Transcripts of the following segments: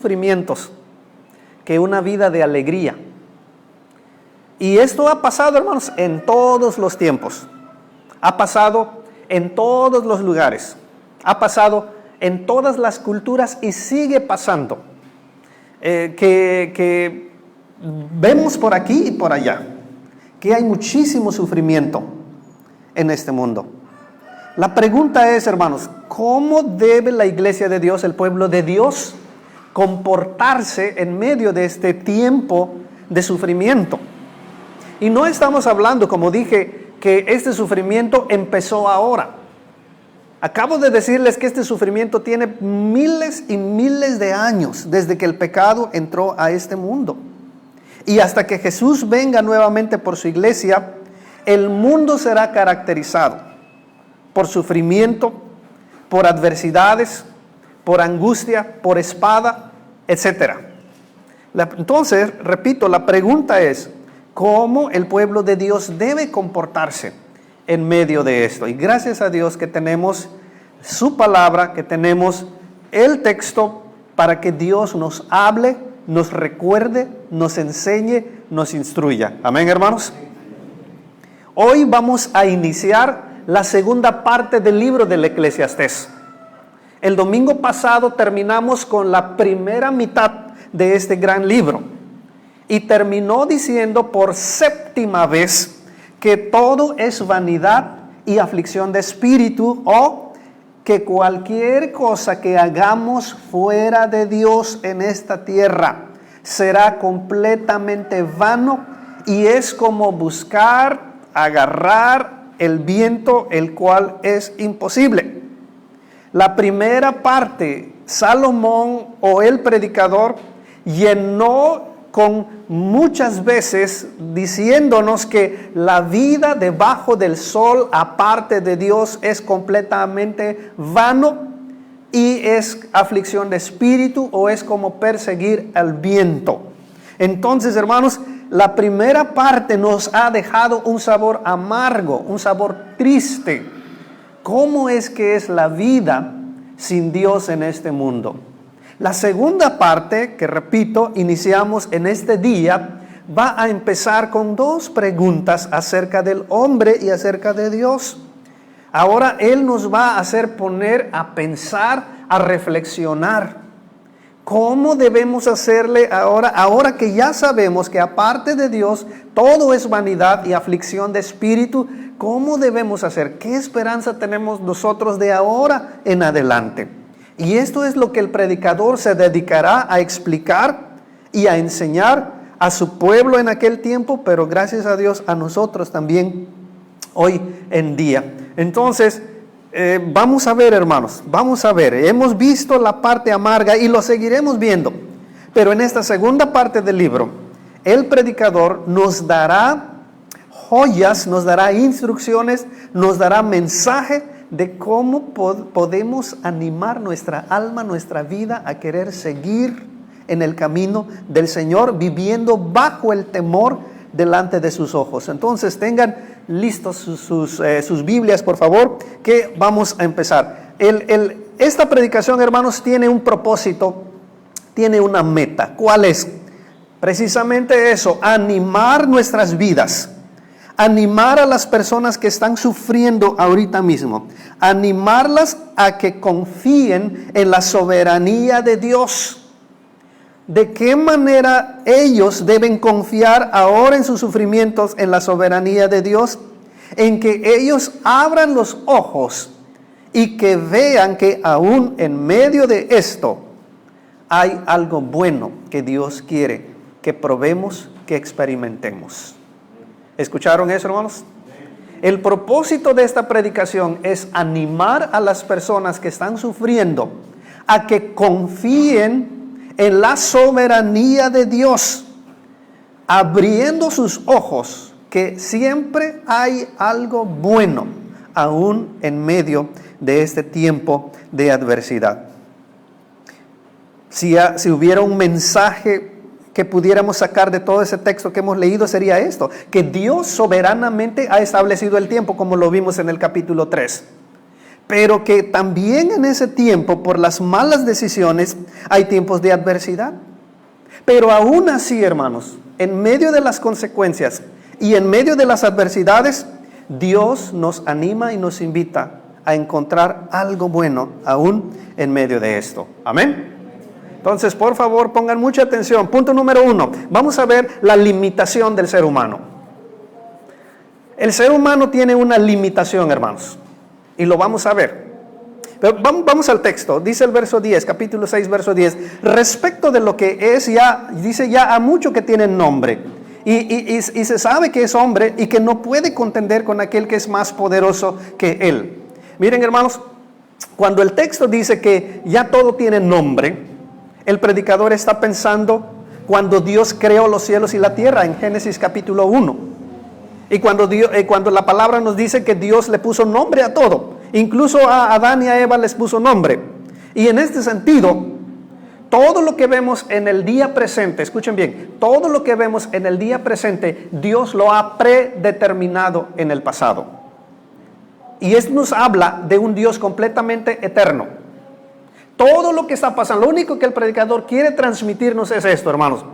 sufrimientos que una vida de alegría. Y esto ha pasado, hermanos, en todos los tiempos. Ha pasado en todos los lugares. Ha pasado en todas las culturas y sigue pasando. Que vemos por aquí y por allá que hay muchísimo sufrimiento en este mundo. La pregunta es, hermanos, ¿cómo debe la iglesia de Dios, el pueblo de Dios, comportarse en medio de este tiempo de sufrimiento? Y no estamos hablando, como dije, que este sufrimiento empezó ahora. Acabo de decirles que este sufrimiento tiene miles y miles de años desde que el pecado entró a este mundo. Y hasta que Jesús venga nuevamente por su iglesia, el mundo será caracterizado por sufrimiento, por adversidades, por angustia, por espada, etc. Entonces, repito, la pregunta es, ¿cómo el pueblo de Dios debe comportarse en medio de esto? Y gracias a Dios que tenemos su palabra, que tenemos el texto para que Dios nos hable, nos recuerde, nos enseñe, nos instruya. Amén, hermanos. Hoy vamos a iniciar la segunda parte del libro del Eclesiastés. El domingo pasado terminamos con la primera mitad de este gran libro y terminó diciendo por séptima vez que todo es vanidad y aflicción de espíritu, o que cualquier cosa que hagamos fuera de Dios en esta tierra será completamente vano y es como buscar, agarrar el viento, el cual es imposible. La primera parte, Salomón o el predicador llenó con muchas veces diciéndonos que la vida debajo del sol aparte de Dios es completamente vano y es aflicción de espíritu o es como perseguir al viento. Entonces, hermanos, la primera parte nos ha dejado un sabor amargo, un sabor triste. ¿Cómo es que es la vida sin Dios en este mundo? La segunda parte, que repito, iniciamos en este día, va a empezar con dos preguntas acerca del hombre y acerca de Dios. Ahora Él nos va a hacer poner a pensar, a reflexionar. ¿Cómo debemos hacerle ahora que ya sabemos que aparte de Dios todo es vanidad y aflicción de espíritu? ¿Cómo debemos hacer? ¿Qué esperanza tenemos nosotros de ahora en adelante? Y esto es lo que el predicador se dedicará a explicar y a enseñar a su pueblo en aquel tiempo, pero gracias a Dios a nosotros también hoy en día. Entonces, vamos a ver, hermanos, vamos a ver. Hemos visto la parte amarga y lo seguiremos viendo. Pero en esta segunda parte del libro, el predicador nos dará joyas, nos dará instrucciones, nos dará mensaje de cómo podemos animar nuestra alma, nuestra vida a querer seguir en el camino del Señor, viviendo bajo el temor delante de sus ojos. Entonces tengan listos sus Biblias, por favor, que vamos a empezar. Esta predicación, hermanos, tiene un propósito, tiene una meta. ¿Cuál es? Precisamente eso, animar nuestras vidas, animar a las personas que están sufriendo ahorita mismo, animarlas a que confíen en la soberanía de Dios. ¿De qué manera ellos deben confiar ahora en sus sufrimientos en la soberanía de Dios? En que ellos abran los ojos y que vean que aún en medio de esto hay algo bueno que Dios quiere que probemos, que experimentemos. ¿Escucharon eso, hermanos? El propósito de esta predicación es animar a las personas que están sufriendo a que confíen en la soberanía de Dios, abriendo sus ojos, que siempre hay algo bueno, aún en medio de este tiempo de adversidad. Si hubiera un mensaje que pudiéramos sacar de todo ese texto que hemos leído, sería esto: que Dios soberanamente ha establecido el tiempo, como lo vimos en el capítulo 3. pero que también en ese tiempo, por las malas decisiones, hay tiempos de adversidad. Pero aún así, hermanos, en medio de las consecuencias y en medio de las adversidades, Dios nos anima y nos invita a encontrar algo bueno aún en medio de esto. Amén. Entonces, por favor, pongan mucha atención. Punto número 1. Vamos a ver la limitación del ser humano. El ser humano tiene una limitación, hermanos, y lo vamos a ver. Pero vamos al texto. Dice el verso 10, capítulo 6, verso 10. Respecto de lo que es ya, dice ya a mucho que tiene nombre. Y se sabe que es hombre y que no puede contender con aquel que es más poderoso que él. Miren, hermanos, cuando el texto dice que ya todo tiene nombre, el predicador está pensando cuando Dios creó los cielos y la tierra en Génesis capítulo 1. Y cuando la palabra nos dice que Dios le puso nombre a todo. Incluso a Adán y a Eva les puso nombre. Y en este sentido, todo lo que vemos en el día presente, escuchen bien, todo lo que vemos en el día presente, Dios lo ha predeterminado en el pasado. Y esto nos habla de un Dios completamente eterno. Todo lo que está pasando, lo único que el predicador quiere transmitirnos es esto, hermanos.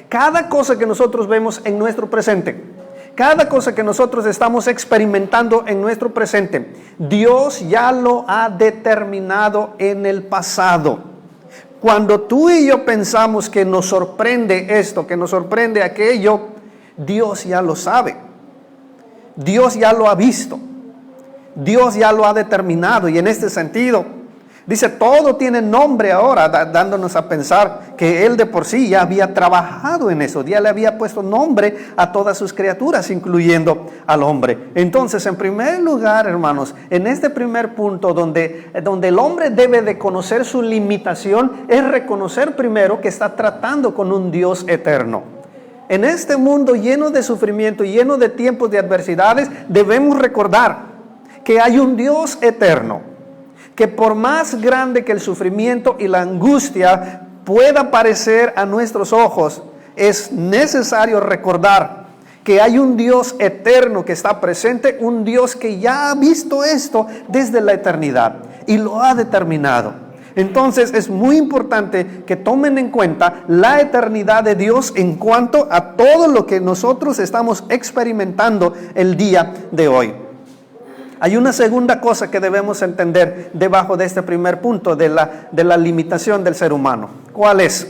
Cada cosa que nosotros vemos en nuestro presente, cada cosa que nosotros estamos experimentando en nuestro presente, Dios ya lo ha determinado en el pasado. Cuando tú y yo pensamos que nos sorprende esto, que nos sorprende aquello, Dios ya lo sabe. Dios ya lo ha visto. Dios ya lo ha determinado. Y en este sentido, dice, todo tiene nombre ahora, dándonos a pensar que Él de por sí ya había trabajado en eso, ya le había puesto nombre a todas sus criaturas, incluyendo al hombre. Entonces, en primer lugar, hermanos, en este primer punto donde el hombre debe de conocer su limitación, es reconocer primero que está tratando con un Dios eterno. En este mundo lleno de sufrimiento, lleno de tiempos de adversidades, debemos recordar que hay un Dios eterno, que por más grande que el sufrimiento y la angustia pueda parecer a nuestros ojos, es necesario recordar que hay un Dios eterno que está presente, un Dios que ya ha visto esto desde la eternidad y lo ha determinado. Entonces es muy importante que tomen en cuenta la eternidad de Dios en cuanto a todo lo que nosotros estamos experimentando el día de hoy. Hay una segunda cosa que debemos entender debajo de este primer punto de la limitación del ser humano. ¿Cuál es?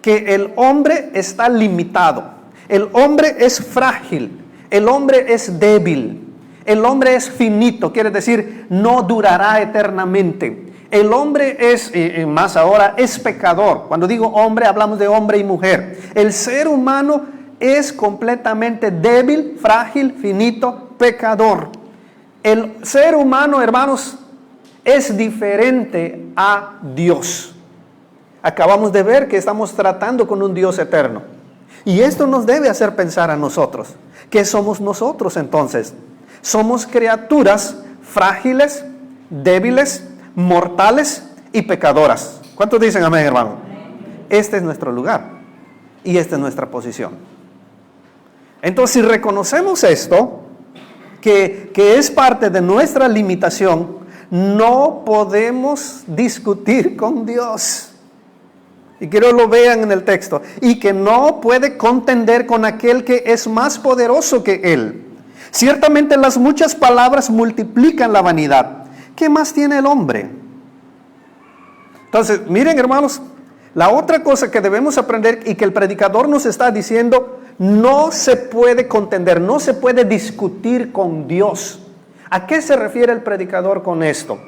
Que el hombre está limitado. El hombre es frágil. El hombre es débil. El hombre es finito. Quiere decir, no durará eternamente. El hombre es, más ahora, es pecador. Cuando digo hombre, hablamos de hombre y mujer. El ser humano es completamente débil, frágil, finito, pecador. El ser humano, hermanos, es diferente a Dios. Acabamos de ver que estamos tratando con un Dios eterno. Y esto nos debe hacer pensar a nosotros. ¿Qué somos nosotros entonces? Somos criaturas frágiles, débiles, mortales y pecadoras. ¿Cuántos dicen amén, hermano? Este es nuestro lugar y esta es nuestra posición. Entonces, si reconocemos esto, que es parte de nuestra limitación, no podemos discutir con Dios. Y quiero que lo vean en el texto. Y que no puede contender con aquel que es más poderoso que Él. Ciertamente las muchas palabras multiplican la vanidad. ¿Qué más tiene el hombre? Entonces, miren, hermanos, la otra cosa que debemos aprender y que el predicador nos está diciendo: no se puede contender, no se puede discutir con Dios. ¿A qué se refiere el predicador con esto?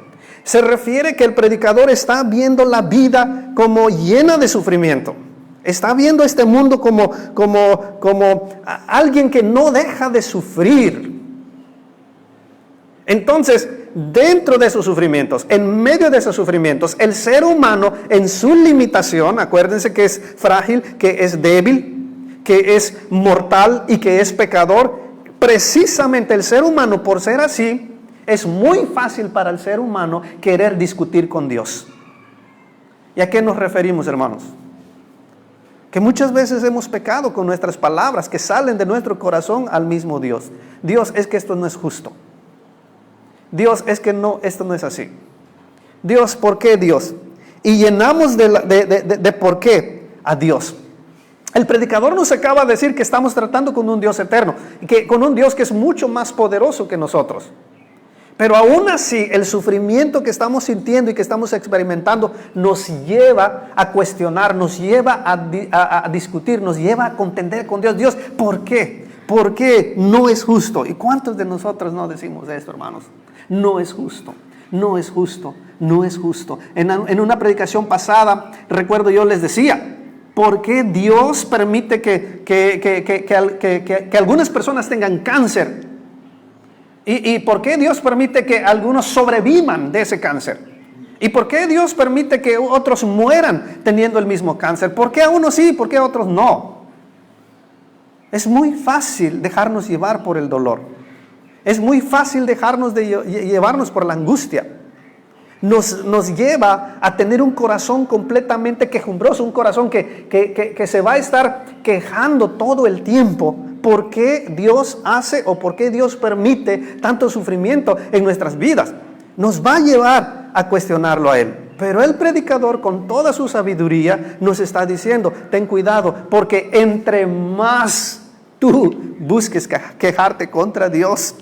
Se refiere que el predicador está viendo la vida como llena de sufrimiento. Está viendo este mundo como alguien que no deja de sufrir. Entonces, dentro de esos sufrimientos, en medio de esos sufrimientos, el ser humano en su limitación, acuérdense que es frágil, que es débil, que es mortal y que es pecador, precisamente el ser humano, por ser así, es muy fácil para el ser humano querer discutir con Dios. ¿Y a qué nos referimos, hermanos? Que muchas veces hemos pecado con nuestras palabras que salen de nuestro corazón al mismo Dios. Dios, es que esto no es justo. Dios, es que no, esto no es así. Dios, ¿por qué Dios? Y llenamos de por qué a Dios. El predicador nos acaba de decir que estamos tratando con un Dios eterno, con un Dios que es mucho más poderoso que nosotros. Pero aún así, el sufrimiento que estamos sintiendo y que estamos experimentando nos lleva a cuestionar, nos lleva a discutir, nos lleva a contender con Dios. Dios, ¿por qué? ¿Por qué no es justo? ¿Y cuántos de nosotros no decimos esto, hermanos? No es justo, no es justo, no es justo. En una predicación pasada, recuerdo yo les decía, ¿por qué Dios permite que algunas personas tengan cáncer? ¿Y por qué Dios permite que algunos sobrevivan de ese cáncer? ¿Y por qué Dios permite que otros mueran teniendo el mismo cáncer? ¿Por qué a unos sí, por qué a otros no? Es muy fácil dejarnos llevar por el dolor. Es muy fácil llevarnos por la angustia. Nos lleva a tener un corazón completamente quejumbroso, un corazón que se va a estar quejando todo el tiempo. ¿Por qué Dios hace o por qué Dios permite tanto sufrimiento en nuestras vidas? Nos va a llevar a cuestionarlo a Él. Pero el predicador, con toda su sabiduría, nos está diciendo, ten cuidado, porque entre más tú busques quejarte contra Dios,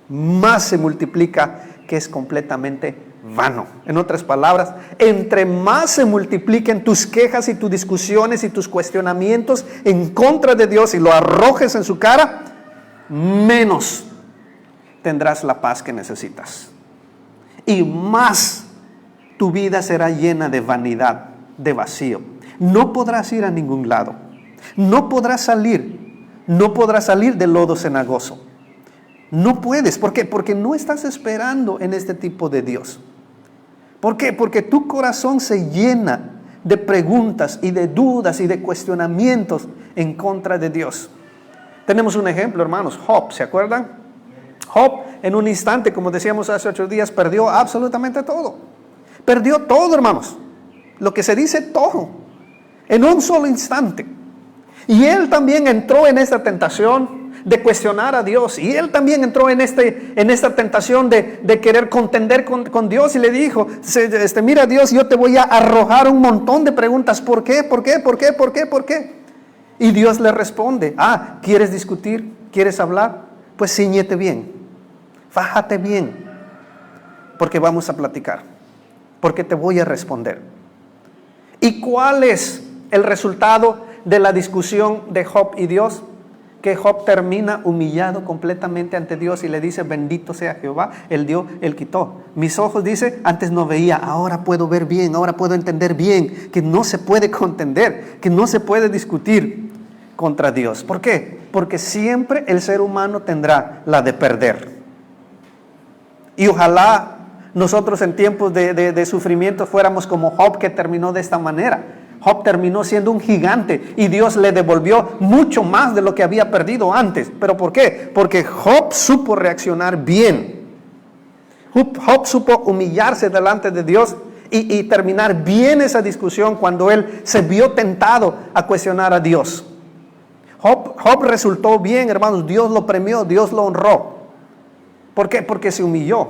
más se multiplica que es completamente vano. En otras palabras, entre más se multipliquen tus quejas y tus discusiones y tus cuestionamientos en contra de Dios y lo arrojes en su cara, menos tendrás la paz que necesitas. Y más tu vida será llena de vanidad, de vacío. No podrás ir a ningún lado. No podrás salir del lodo cenagoso. No puedes. ¿Por qué? Porque no estás esperando en este tipo de Dios. ¿Por qué? Porque tu corazón se llena de preguntas y de dudas y de cuestionamientos en contra de Dios. Tenemos un ejemplo, hermanos, Job, ¿se acuerdan? Job, en un instante, como decíamos hace 8 días, perdió absolutamente todo. Perdió todo, hermanos. Lo que se dice todo, en un solo instante. Y él también entró en esta tentación de cuestionar a Dios. Y él también entró en esta tentación de querer contender con Dios. Y le dijo, mira Dios, yo te voy a arrojar un montón de preguntas. ¿Por qué? ¿Por qué? ¿Por qué? ¿Por qué? ¿Por qué? Y Dios le responde, ¿quieres discutir? ¿Quieres hablar? Pues ciñete bien, fájate bien, porque vamos a platicar, porque te voy a responder. ¿Y cuál es el resultado de la discusión de Job y Dios? Que Job termina humillado completamente ante Dios y le dice, bendito sea Jehová, Él dio, Él quitó. Mis ojos, dice, antes no veía, ahora puedo ver bien, ahora puedo entender bien, que no se puede contender, que no se puede discutir contra Dios. ¿Por qué? Porque siempre el ser humano tendrá la de perder. Y ojalá nosotros en tiempos de sufrimiento fuéramos como Job, que terminó de esta manera. Job terminó siendo un gigante y Dios le devolvió mucho más de lo que había perdido antes. ¿Pero por qué? Porque Job supo reaccionar bien. Job supo humillarse delante de Dios y terminar bien esa discusión cuando él se vio tentado a cuestionar a Dios. Job resultó bien, hermanos. Dios lo premió, Dios lo honró. ¿Por qué? Porque se humilló.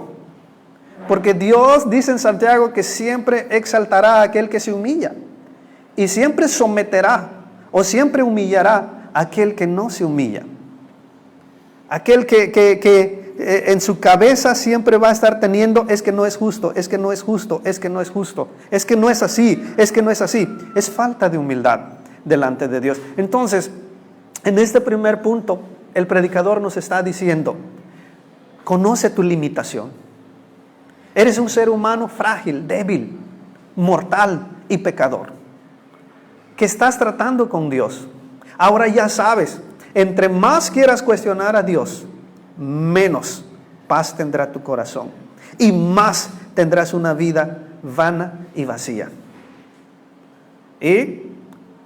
Porque Dios, dice en Santiago, que siempre exaltará a aquel que se humilla. Y siempre someterá o siempre humillará a aquel que no se humilla. Aquel que en su cabeza siempre va a estar teniendo, es que no es justo, es que no es justo, es que no es justo, es que no es así, es que no es así. Es falta de humildad delante de Dios. Entonces, en este primer punto, el predicador nos está diciendo, conoce tu limitación. Eres un ser humano frágil, débil, mortal y pecador, que estás tratando con Dios. Ahora ya sabes, entre más quieras cuestionar a Dios, menos paz tendrá tu corazón y más tendrás una vida vana y vacía. Y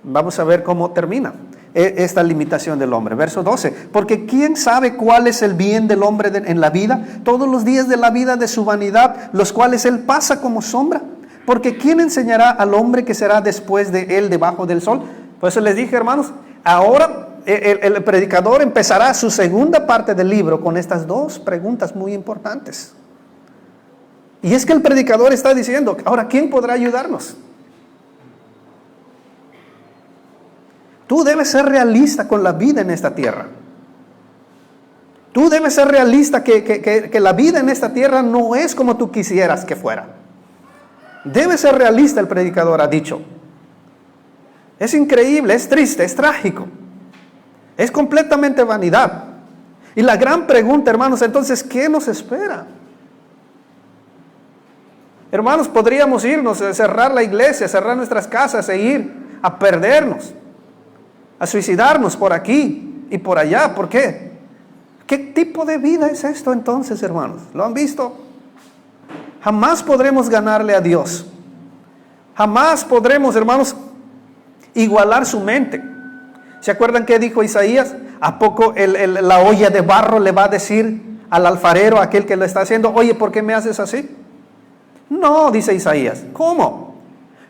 vamos a ver cómo termina esta limitación del hombre. Verso 12, porque ¿quién sabe cuál es el bien del hombre en la vida? Todos los días de la vida de su vanidad, los cuales él pasa como sombra. Porque ¿quién enseñará al hombre que será después de él debajo del sol? Por eso les dije, hermanos, ahora el predicador empezará su segunda parte del libro con estas dos preguntas muy importantes. Y es que el predicador está diciendo, ahora, ¿quién podrá ayudarnos? Tú debes ser realista con la vida en esta tierra. Tú debes ser realista que la vida en esta tierra no es como tú quisieras que fuera. Debe ser realista, el predicador ha dicho. Es increíble, es triste, es trágico. Es completamente vanidad. Y la gran pregunta, hermanos, entonces, ¿qué nos espera? Hermanos, podríamos irnos, cerrar la iglesia, cerrar nuestras casas e ir a perdernos, a suicidarnos por aquí y por allá. ¿Por qué? ¿Qué tipo de vida es esto entonces, hermanos? ¿Lo han visto? Jamás podremos ganarle a Dios. Jamás podremos, hermanos, igualar su mente. ¿Se acuerdan qué dijo Isaías? ¿A poco la olla de barro le va a decir al alfarero, aquel que lo está haciendo, oye, ¿por qué me haces así? No, dice Isaías. ¿Cómo?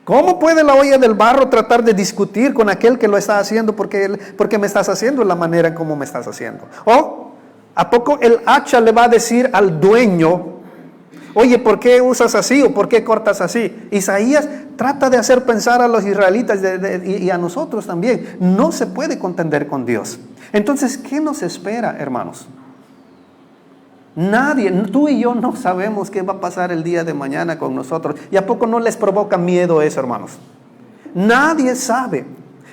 ¿Cómo puede la olla del barro tratar de discutir con aquel que lo está haciendo porque me estás haciendo de la manera en como me estás haciendo? ¿O a poco el hacha le va a decir al dueño, oye, ¿por qué usas así o por qué cortas así? Isaías trata de hacer pensar a los israelitas y a nosotros también. No se puede contender con Dios. Entonces, ¿qué nos espera, hermanos? Nadie, tú y yo no sabemos qué va a pasar el día de mañana con nosotros. ¿Y a poco no les provoca miedo eso, hermanos? Nadie sabe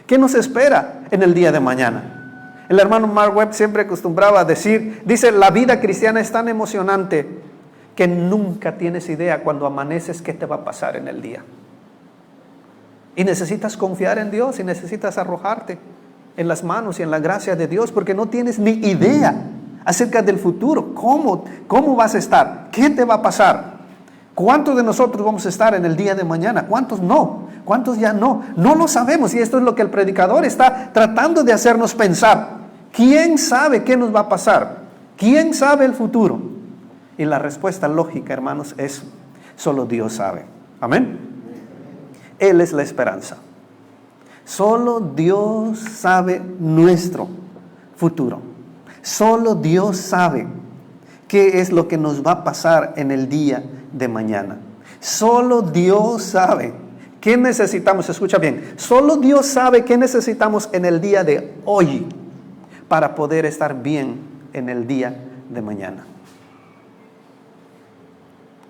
qué nos espera en el día de mañana. El hermano Mark Webb siempre acostumbraba a dice, la vida cristiana es tan emocionante que nunca tienes idea cuando amaneces qué te va a pasar en el día. Y necesitas confiar en Dios y necesitas arrojarte en las manos y en la gracia de Dios porque no tienes ni idea acerca del futuro. ¿Cómo vas a estar? ¿Qué te va a pasar? ¿Cuántos de nosotros vamos a estar en el día de mañana? ¿Cuántos no? ¿Cuántos ya no? No lo sabemos y esto es lo que el predicador está tratando de hacernos pensar. ¿Quién sabe qué nos va a pasar? ¿Quién sabe el futuro? Y la respuesta lógica, hermanos, es solo Dios sabe. Amén. Él es la esperanza. Solo Dios sabe nuestro futuro. Solo Dios sabe qué es lo que nos va a pasar en el día de mañana. Solo Dios sabe qué necesitamos. Escucha bien. Solo Dios sabe qué necesitamos en el día de hoy para poder estar bien en el día de mañana.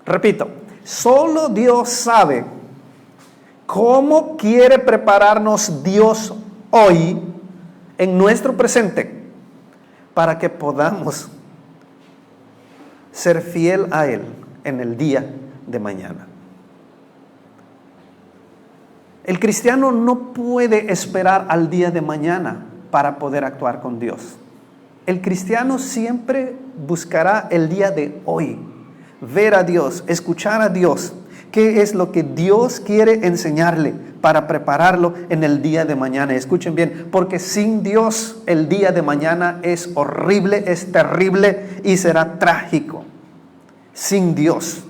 Repito, solo Dios sabe cómo quiere prepararnos Dios hoy en nuestro presente para que podamos ser fiel a Él en el día de mañana. El cristiano no puede esperar al día de mañana para poder actuar con Dios. El cristiano siempre buscará el día de hoy, ver a Dios, escuchar a Dios, qué es lo que Dios quiere enseñarle para prepararlo en el día de mañana. Escuchen bien, porque sin Dios el día de mañana es horrible, es terrible y será trágico. Sin Dios.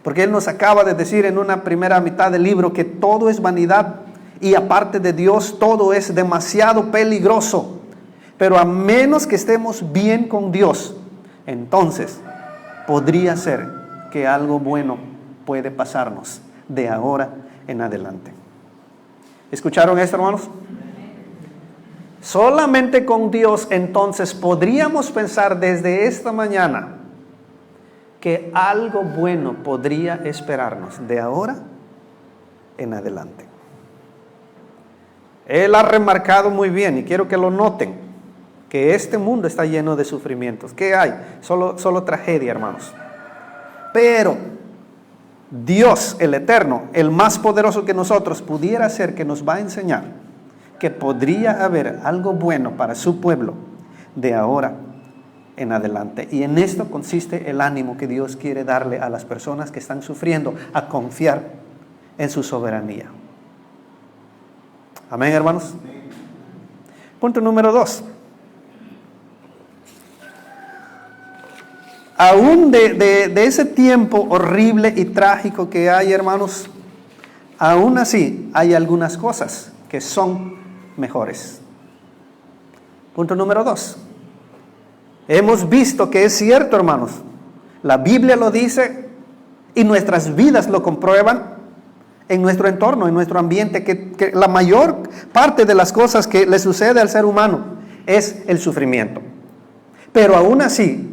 Porque Él nos acaba de decir en una primera mitad del libro que todo es vanidad y aparte de Dios todo es demasiado peligroso. Pero a menos que estemos bien con Dios, entonces podría ser que algo bueno puede pasarnos de ahora en adelante. ¿Escucharon esto, hermanos? Solamente con Dios entonces podríamos pensar desde esta mañana que algo bueno podría esperarnos de ahora en adelante. Él ha remarcado muy bien, y quiero que lo noten, que este mundo está lleno de sufrimientos. ¿Qué hay? Solo tragedia, hermanos. Pero Dios, el Eterno, el más poderoso que nosotros, pudiera ser que nos va a enseñar que podría haber algo bueno para su pueblo de ahora en adelante. Y en esto consiste el ánimo que Dios quiere darle a las personas que están sufriendo, a confiar en su soberanía. Amén, hermanos. Punto número 2. Aún de ese tiempo horrible y trágico que hay, hermanos, aún así hay algunas cosas que son mejores. Punto número 2. Hemos visto que es cierto, hermanos. La Biblia lo dice, Y nuestras vidas lo comprueban en nuestro entorno, en nuestro ambiente, que la mayor parte de las cosas que le sucede al ser humano es el sufrimiento. Pero aún así,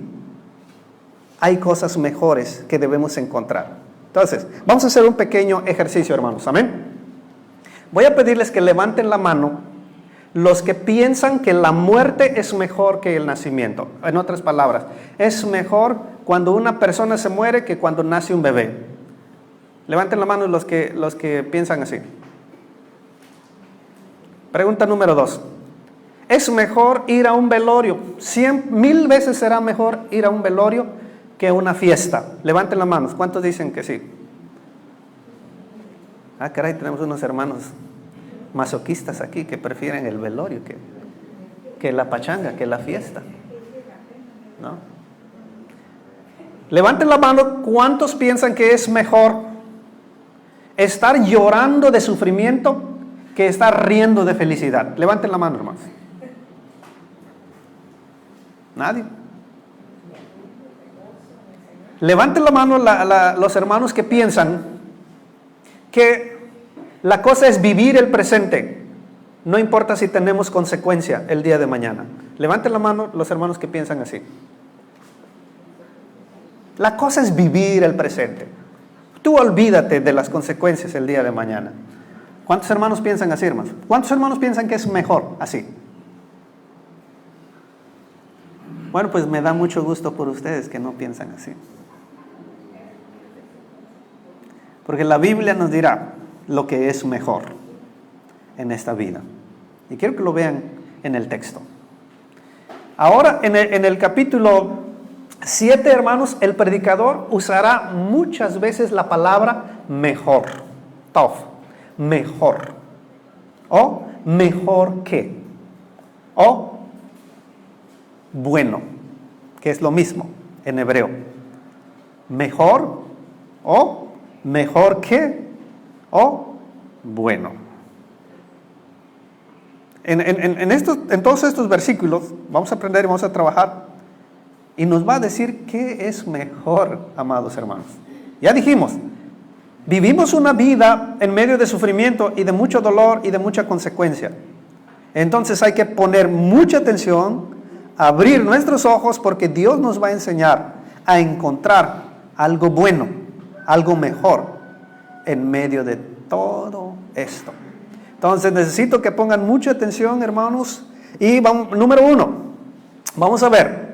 hay cosas mejores que debemos encontrar. Entonces, vamos a hacer un pequeño ejercicio, hermanos. Amén. Voy a pedirles que levanten la mano los que piensan que la muerte es mejor que el nacimiento. En otras palabras, es mejor cuando una persona se muere que cuando nace un bebé. Levanten la mano los que piensan así. Pregunta número 2. ¿Es mejor ir a un velorio? 100,000 veces será mejor ir a un velorio que a una fiesta. Levanten las manos. ¿Cuántos dicen que sí? Ah, caray, tenemos unos hermanos masoquistas aquí que prefieren el velorio que la pachanga, que la fiesta, ¿no? Levanten la mano. ¿Cuántos piensan que es mejor estar llorando de sufrimiento que estar riendo de felicidad? Levanten la mano, hermanos. Nadie. Levanten la mano los hermanos que piensan que la cosa es vivir el presente, no importa si tenemos consecuencia el día de mañana. Levanten la mano los hermanos que piensan así. La cosa es vivir el presente. Tú olvídate de las consecuencias el día de mañana. ¿Cuántos hermanos piensan así, hermanos? ¿Cuántos hermanos piensan que es mejor así? Bueno, pues me da mucho gusto por ustedes que no piensan así. Porque la Biblia nos dirá lo que es mejor en esta vida. Y quiero que lo vean en el texto. Ahora, en el capítulo 7, hermanos, el predicador usará muchas veces la palabra mejor. Tov, mejor. O mejor que. O bueno, que es lo mismo en hebreo. Mejor o mejor que o bueno. En todos estos versículos vamos a aprender y vamos a trabajar y nos va a decir qué es mejor, amados hermanos. Ya dijimos, vivimos una vida en medio de sufrimiento y de mucho dolor y de mucha consecuencia. Entonces hay que poner mucha atención, abrir nuestros ojos, porque Dios nos va a enseñar a encontrar algo bueno, algo mejor en medio de todo esto. Entonces necesito que pongan mucha atención, hermanos. Y vamos, número 1, vamos a ver.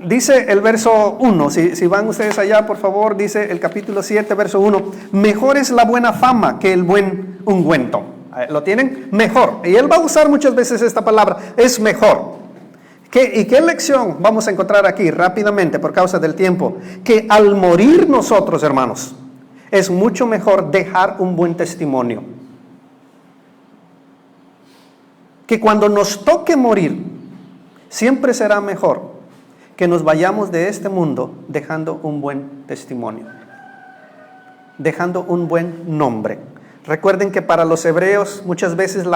Dice el verso 1, si van ustedes allá, por favor, dice el capítulo 7, verso 1, mejor es la buena fama que el buen ungüento. ¿Lo tienen? Mejor. Y él va a usar muchas veces esta palabra, es mejor. ¿Y qué lección vamos a encontrar aquí rápidamente por causa del tiempo? Que al morir nosotros, hermanos, es mucho mejor dejar un buen testimonio. Que cuando nos toque morir, siempre será mejor que nos vayamos de este mundo dejando un buen testimonio, dejando un buen nombre. Recuerden que para los hebreos muchas veces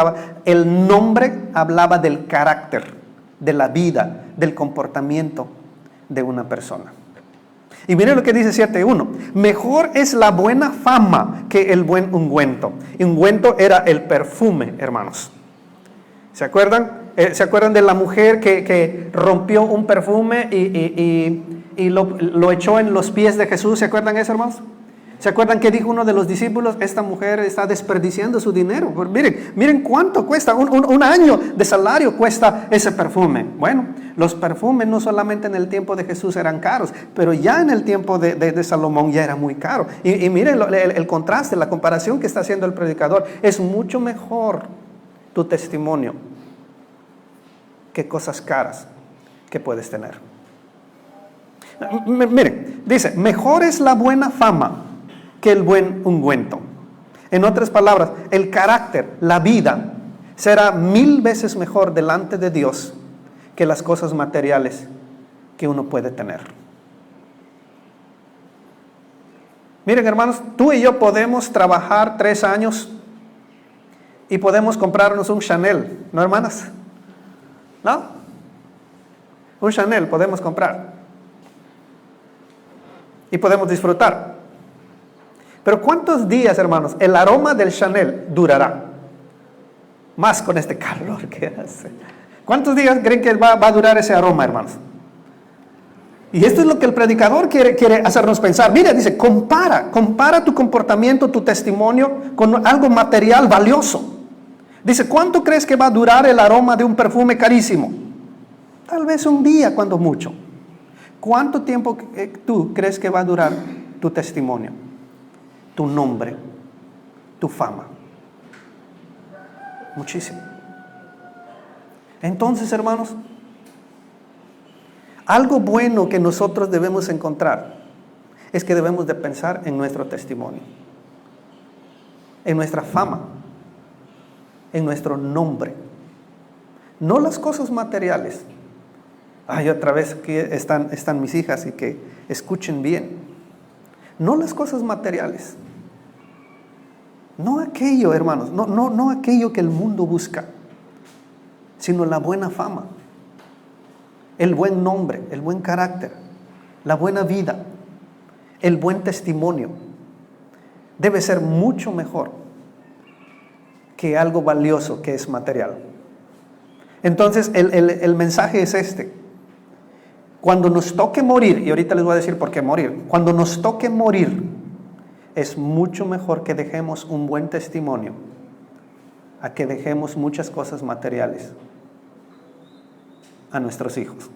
el nombre hablaba del carácter, de la vida, del comportamiento de una persona. Y miren lo que dice 7:1. Mejor es la buena fama que el buen ungüento. Ungüento era el perfume, hermanos. ¿Se acuerdan? ¿Se acuerdan de la mujer que rompió un perfume y lo echó en los pies de Jesús? ¿Se acuerdan eso, hermanos? ¿Se acuerdan que dijo uno de los discípulos? Esta mujer está desperdiciando su dinero. Pues miren cuánto cuesta, un año de salario cuesta ese perfume. Bueno, los perfumes no solamente en el tiempo de Jesús eran caros, pero ya en el tiempo de Salomón ya era muy caro. Y miren el contraste, la comparación que está haciendo el predicador. Es mucho mejor tu testimonio que cosas caras que puedes tener. Miren, dice, mejor es la buena fama que el buen ungüento. En otras palabras, el carácter, la vida, será 1000 veces mejor delante de Dios que las cosas materiales que uno puede tener. Miren, hermanos, tú y yo podemos trabajar 3 años y podemos comprarnos un Chanel, ¿no, hermanas? ¿No? Un Chanel podemos comprar. y podemos disfrutar. Pero ¿cuántos días, hermanos, el aroma del Chanel durará? Más con este calor que hace. ¿Cuántos días creen que va a durar ese aroma, hermanos? Y esto es lo que el predicador quiere hacernos pensar. Mira, dice, compara tu comportamiento, tu testimonio con algo material valioso. Dice, ¿cuánto crees que va a durar el aroma de un perfume carísimo? Tal vez un día, cuando mucho. ¿Cuánto tiempo tú crees que va a durar tu testimonio, tu nombre, tu fama? Muchísimo. Entonces, hermanos, algo bueno que nosotros debemos encontrar es que debemos de pensar en nuestro testimonio, en nuestra fama, en nuestro nombre, no las cosas materiales. Ay, otra vez que están mis hijas y que escuchen bien. No las cosas materiales. No aquello, hermanos, no aquello que el mundo busca, sino la buena fama, el buen nombre, el buen carácter, la buena vida, el buen testimonio. Debe ser mucho mejor que algo valioso que es material. Entonces, el mensaje es este. Cuando nos toque morir, y ahorita les voy a decir por qué morir, cuando nos toque morir, es mucho mejor que dejemos un buen testimonio a que dejemos muchas cosas materiales a nuestros hijos.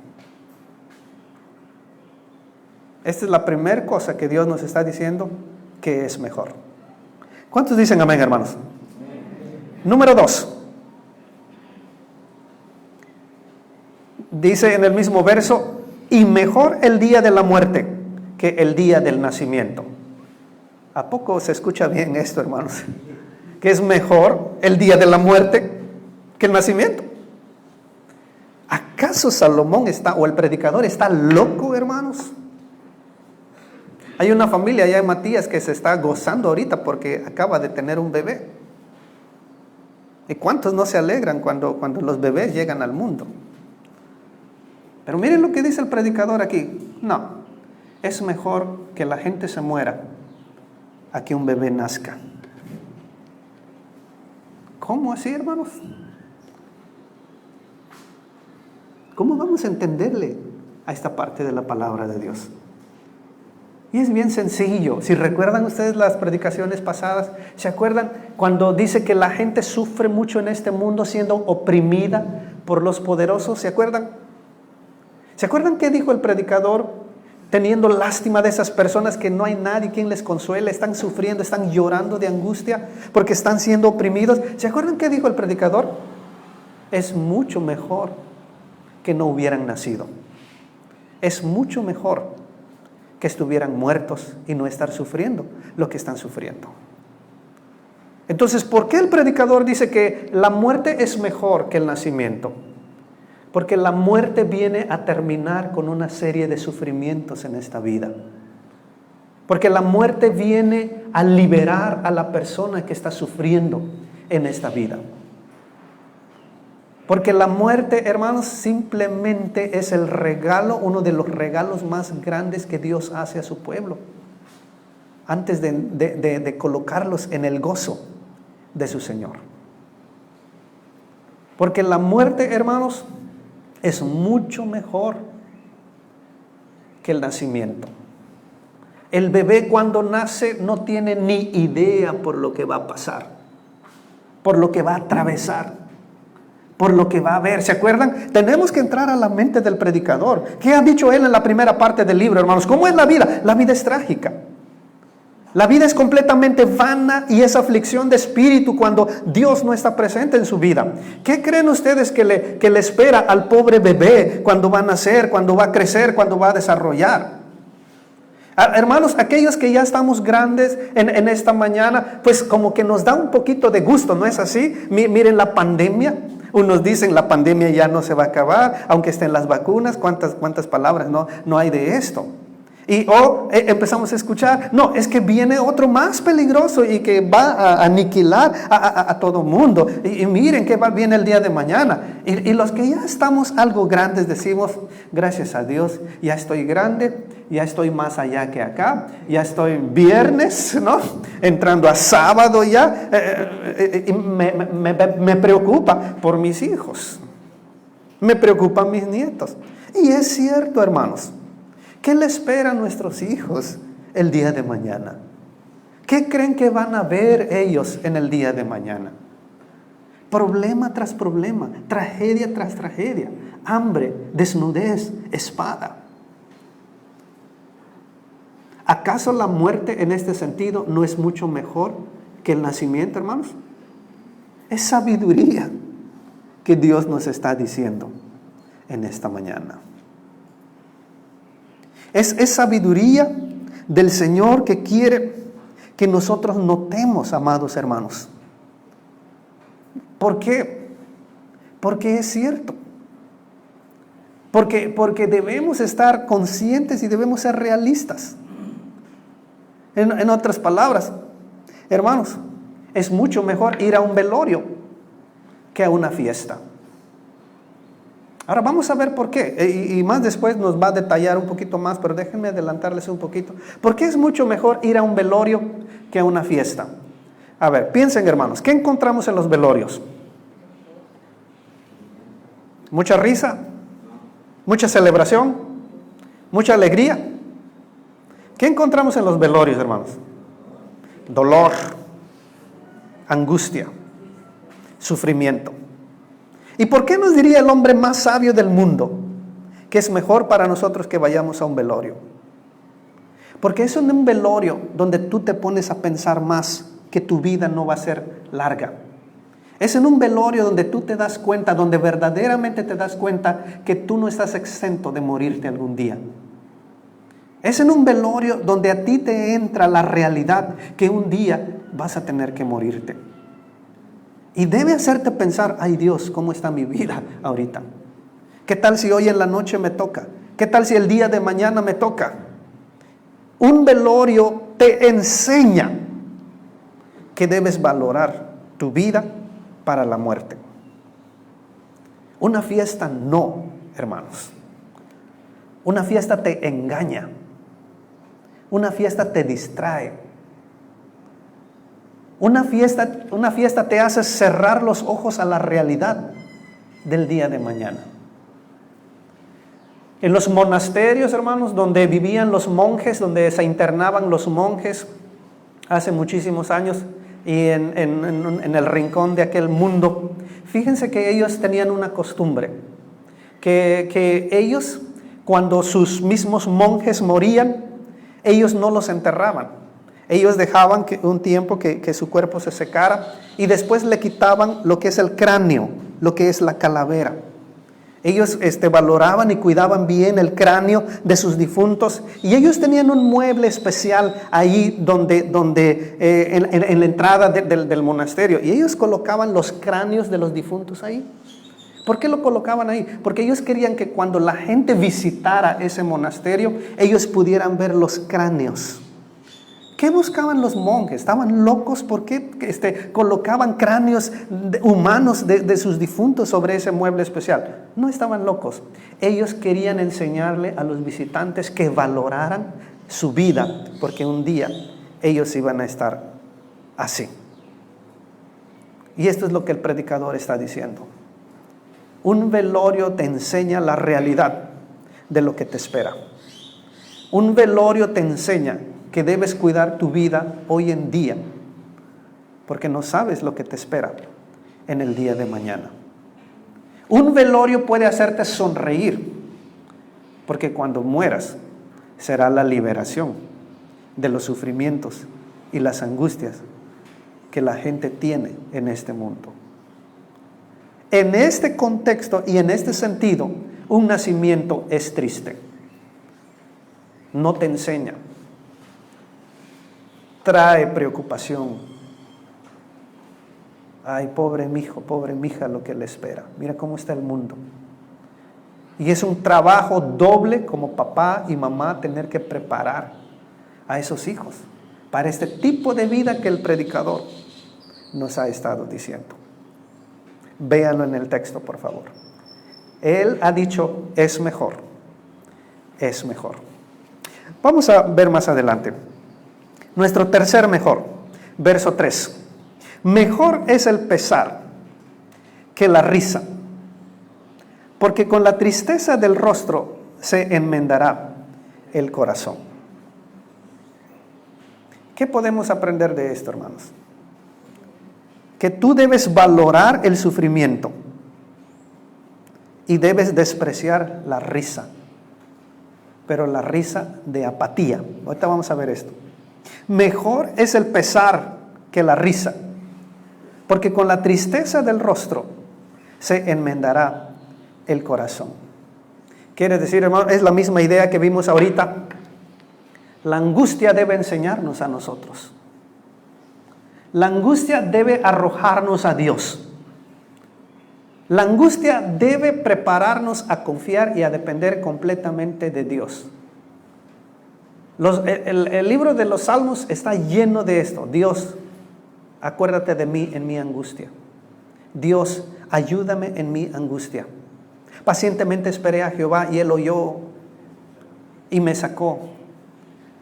Esta es la primera cosa que Dios nos está diciendo que es mejor. ¿Cuántos dicen amén, hermanos? Número 2. Dice en el mismo verso, y mejor el día de la muerte que el día del nacimiento. ¿A poco se escucha bien esto, hermanos? Que es mejor el día de la muerte que el nacimiento. ¿Acaso Salomón o el predicador está loco, hermanos? Hay una familia allá en Matías que se está gozando ahorita porque acaba de tener un bebé. ¿Y cuántos no se alegran cuando los bebés llegan al mundo? Pero miren lo que dice el predicador aquí. No, es mejor que la gente se muera a que un bebé nazca. ¿Cómo así, hermanos? ¿Cómo vamos a entenderle a esta parte de la palabra de Dios? Y es bien sencillo. Si recuerdan ustedes las predicaciones pasadas, ¿se acuerdan cuando dice que la gente sufre mucho en este mundo siendo oprimida por los poderosos? ¿Se acuerdan? ¿Se acuerdan qué dijo el predicador teniendo lástima de esas personas que no hay nadie quien les consuele? Están sufriendo, están llorando de angustia porque están siendo oprimidos. ¿Se acuerdan qué dijo el predicador? Es mucho mejor que no hubieran nacido. Es mucho mejor que estuvieran muertos y no estar sufriendo lo que están sufriendo. Entonces, ¿por qué el predicador dice que la muerte es mejor que el nacimiento? Porque la muerte viene a terminar con una serie de sufrimientos en esta vida. Porque la muerte viene a liberar a la persona que está sufriendo en esta vida. Porque la muerte, hermanos, simplemente es el regalo, uno de los regalos más grandes que Dios hace a su pueblo, antes de colocarlos en el gozo de su Señor. Porque la muerte, hermanos, es mucho mejor que el nacimiento. El bebé cuando nace no tiene ni idea por lo que va a pasar, por lo que va a atravesar, por lo que va a ver. ¿Se acuerdan? Tenemos que entrar a la mente del predicador. ¿Qué ha dicho él en la primera parte del libro, hermanos? ¿Cómo es la vida? La vida es trágica. La vida es completamente vana y es aflicción de espíritu cuando Dios no está presente en su vida. ¿Qué creen ustedes que le espera al pobre bebé cuando va a nacer, cuando va a crecer, cuando va a desarrollar? Hermanos, aquellos que ya estamos grandes en esta mañana, pues como que nos da un poquito de gusto, ¿no es así? Miren la pandemia. Unos dicen la pandemia ya no se va a acabar, aunque estén las vacunas. ¿Cuántas palabras no hay de esto? Empezamos a escuchar, no, es que viene otro más peligroso y que va a aniquilar a todo mundo. Y miren que viene el día de mañana. Y los que ya estamos algo grandes decimos, gracias a Dios, ya estoy grande, ya estoy más allá que acá, ya estoy viernes, ¿no? Entrando a sábado ya. Y me preocupa por mis hijos, me preocupan mis nietos. Y es cierto, hermanos. ¿Qué le espera a nuestros hijos el día de mañana? ¿Qué creen que van a ver ellos en el día de mañana? Problema tras problema, tragedia tras tragedia, hambre, desnudez, espada. ¿Acaso la muerte en este sentido no es mucho mejor que el nacimiento, hermanos? Es sabiduría que Dios nos está diciendo en esta mañana. Es sabiduría del Señor que quiere que nosotros notemos, amados hermanos. ¿Por qué? Porque es cierto. Porque debemos estar conscientes y debemos ser realistas. En otras palabras, hermanos, es mucho mejor ir a un velorio que a una fiesta. Ahora vamos a ver por qué, y más después nos va a detallar un poquito más, pero déjenme adelantarles un poquito. ¿Por qué es mucho mejor ir a un velorio que a una fiesta? A ver, piensen, hermanos, ¿qué encontramos en los velorios? ¿Mucha risa? ¿Mucha celebración? ¿Mucha alegría? ¿Qué encontramos en los velorios, hermanos? Dolor, angustia, sufrimiento. ¿Y por qué nos diría el hombre más sabio del mundo que es mejor para nosotros que vayamos a un velorio? Porque es en un velorio donde tú te pones a pensar más que tu vida no va a ser larga. Es en un velorio donde tú te das cuenta, donde verdaderamente te das cuenta que tú no estás exento de morirte algún día. Es en un velorio donde a ti te entra la realidad que un día vas a tener que morirte. Y debe hacerte pensar, ay Dios, ¿cómo está mi vida ahorita? ¿Qué tal si hoy en la noche me toca? ¿Qué tal si el día de mañana me toca? Un velorio te enseña que debes valorar tu vida para la muerte. Una fiesta no, hermanos. Una fiesta te engaña. Una fiesta te distrae. Una fiesta te hace cerrar los ojos a la realidad del día de mañana. En los monasterios, hermanos, donde vivían los monjes, donde se internaban los monjes hace muchísimos años, y en el rincón de aquel mundo, fíjense que ellos tenían una costumbre, que ellos, cuando sus mismos monjes morían, ellos no los enterraban. Ellos dejaban un tiempo que su cuerpo se secara y después le quitaban lo que es el cráneo, lo que es la calavera. Ellos valoraban y cuidaban bien el cráneo de sus difuntos, y ellos tenían un mueble especial ahí en la entrada del monasterio, y ellos colocaban los cráneos de los difuntos ahí. ¿Por qué lo colocaban ahí? Porque ellos querían que cuando la gente visitara ese monasterio, ellos pudieran ver los cráneos. ¿Qué buscaban los monjes? ¿Estaban locos? ¿Por qué colocaban cráneos humanos de sus difuntos sobre ese mueble especial? No estaban locos. Ellos querían enseñarle a los visitantes que valoraran su vida, porque un día ellos iban a estar así. Y esto es lo que el predicador está diciendo. Un velorio te enseña la realidad de lo que te espera. Un velorio te enseña que debes cuidar tu vida hoy en día, porque no sabes lo que te espera en el día de mañana. Un velorio puede hacerte sonreír, porque cuando mueras será la liberación de los sufrimientos y las angustias que la gente tiene en este mundo. En este contexto y en este sentido, un nacimiento es triste. No te enseña. Trae preocupación. Ay, pobre mi hijo, pobre mi hija, lo que le espera. Mira cómo está el mundo. Y es un trabajo doble como papá y mamá tener que preparar a esos hijos para este tipo de vida que el predicador nos ha estado diciendo. Véanlo en el texto, por favor. Él ha dicho, es mejor. Es mejor. Vamos a ver más adelante. Nuestro tercer mejor, verso 3. Mejor es el pesar que la risa, porque con la tristeza del rostro se enmendará el corazón. ¿Qué podemos aprender de esto, hermanos? Que tú debes valorar el sufrimiento y debes despreciar la risa, pero la risa de apatía. Ahorita vamos a ver esto. Mejor es el pesar que la risa, porque con la tristeza del rostro se enmendará el corazón. Quiere decir, hermano, es la misma idea que vimos ahorita. La angustia debe enseñarnos a nosotros. La angustia debe arrojarnos a Dios. La angustia debe prepararnos a confiar y a depender completamente de Dios. El libro de los Salmos está lleno de esto. Dios, acuérdate de mí en mi angustia. Dios, ayúdame en mi angustia. Pacientemente esperé a Jehová y Él oyó y me sacó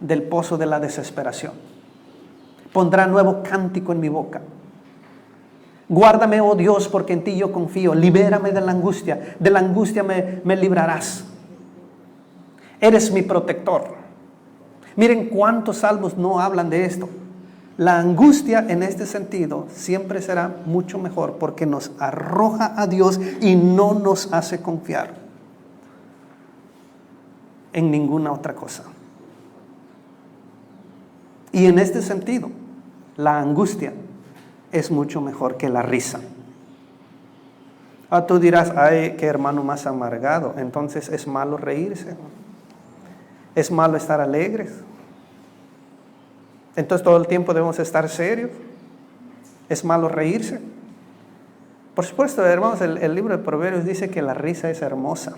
del pozo de la desesperación. Pondrá nuevo cántico en mi boca. Guárdame, oh Dios, porque en ti yo confío. Libérame de la angustia me librarás. Eres mi protector. Miren cuántos salmos no hablan de esto. La angustia en este sentido siempre será mucho mejor porque nos arroja a Dios y no nos hace confiar en ninguna otra cosa. Y en este sentido, la angustia es mucho mejor que la risa. Tú dirás, ay, qué hermano más amargado. Entonces es malo reírse. Es malo estar alegres. Entonces todo el tiempo debemos estar serios. Es malo reírse. Por supuesto, hermanos, el libro de Proverbios dice que la risa es hermosa.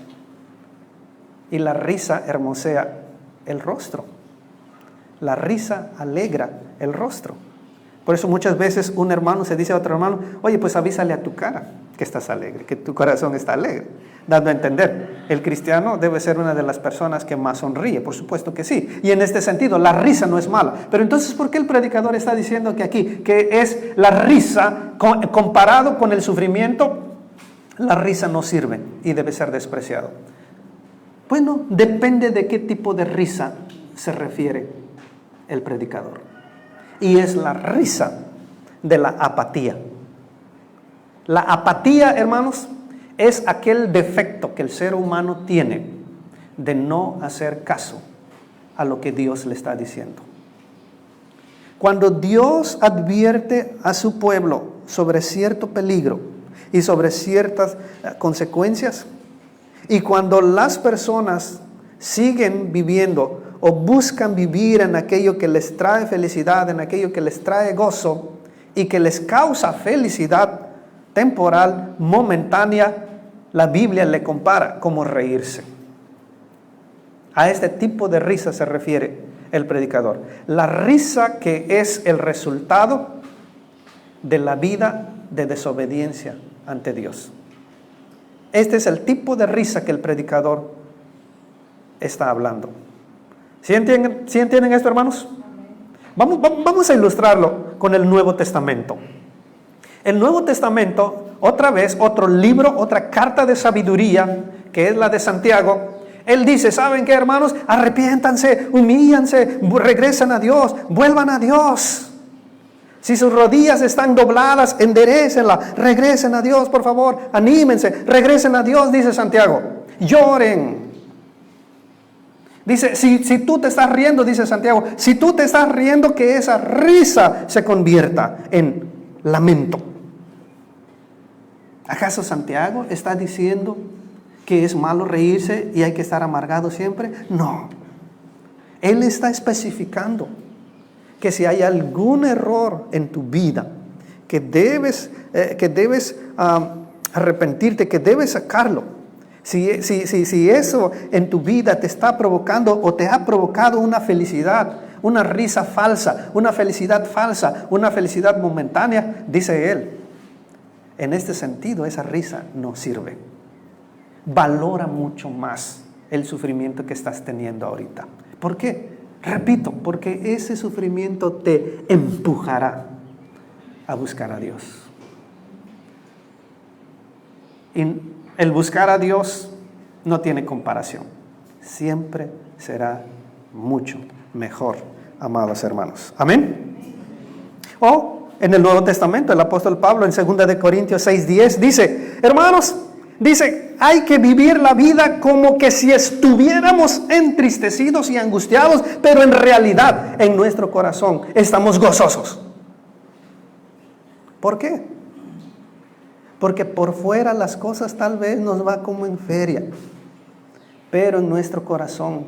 Y la risa hermosea el rostro. La risa alegra el rostro. Por eso muchas veces un hermano se dice a otro hermano, oye, pues avísale a tu cara que estás alegre, que tu corazón está alegre. Dando a entender, el cristiano debe ser una de las personas que más sonríe, por supuesto que sí. Y en este sentido, la risa no es mala. Pero entonces, ¿por qué el predicador está diciendo que aquí, que es la risa comparado con el sufrimiento? La risa no sirve y debe ser despreciado. Bueno, depende de qué tipo de risa se refiere el predicador. Y es la risa de la apatía. La apatía, hermanos, es aquel defecto que el ser humano tiene de no hacer caso a lo que Dios le está diciendo. Cuando Dios advierte a su pueblo sobre cierto peligro y sobre ciertas consecuencias, y cuando las personas siguen viviendo o buscan vivir en aquello que les trae felicidad, en aquello que les trae gozo y que les causa felicidad temporal, momentánea, la Biblia le compara como reírse. A este tipo de risa se refiere el predicador. La risa que es el resultado de la vida de desobediencia ante Dios. Este es el tipo de risa que el predicador está hablando. ¿Sí entienden esto, hermanos? Vamos a ilustrarlo con el Nuevo Testamento. El Nuevo Testamento, otra vez, otro libro, otra carta de sabiduría, que es la de Santiago. Él dice, ¿saben qué, hermanos? Arrepiéntanse, humíllanse, regresen a Dios, vuelvan a Dios. Si sus rodillas están dobladas, enderécenlas, regresen a Dios, por favor, anímense, regresen a Dios, dice Santiago. Lloren. Dice, si tú te estás riendo, dice Santiago, si tú te estás riendo, que esa risa se convierta en lamento. ¿Acaso Santiago está diciendo que es malo reírse y hay que estar amargado siempre? No. Él está especificando que si hay algún error en tu vida, que debes arrepentirte, que debes sacarlo, Si eso en tu vida te está provocando o te ha provocado una felicidad, una risa falsa, una felicidad momentánea, dice él, en este sentido esa risa no sirve. Valora mucho más el sufrimiento que estás teniendo ahorita. ¿Por qué? Repito, porque ese sufrimiento te empujará a buscar a Dios. Y el buscar a Dios no tiene comparación. Siempre será mucho mejor, amados hermanos. Amén. O en el Nuevo Testamento, el apóstol Pablo en 2 Corintios 6:10 dice, hermanos, dice, hay que vivir la vida como que si estuviéramos entristecidos y angustiados, pero en realidad en nuestro corazón estamos gozosos. ¿Por qué? Porque por fuera las cosas tal vez nos va como en feria, pero en nuestro corazón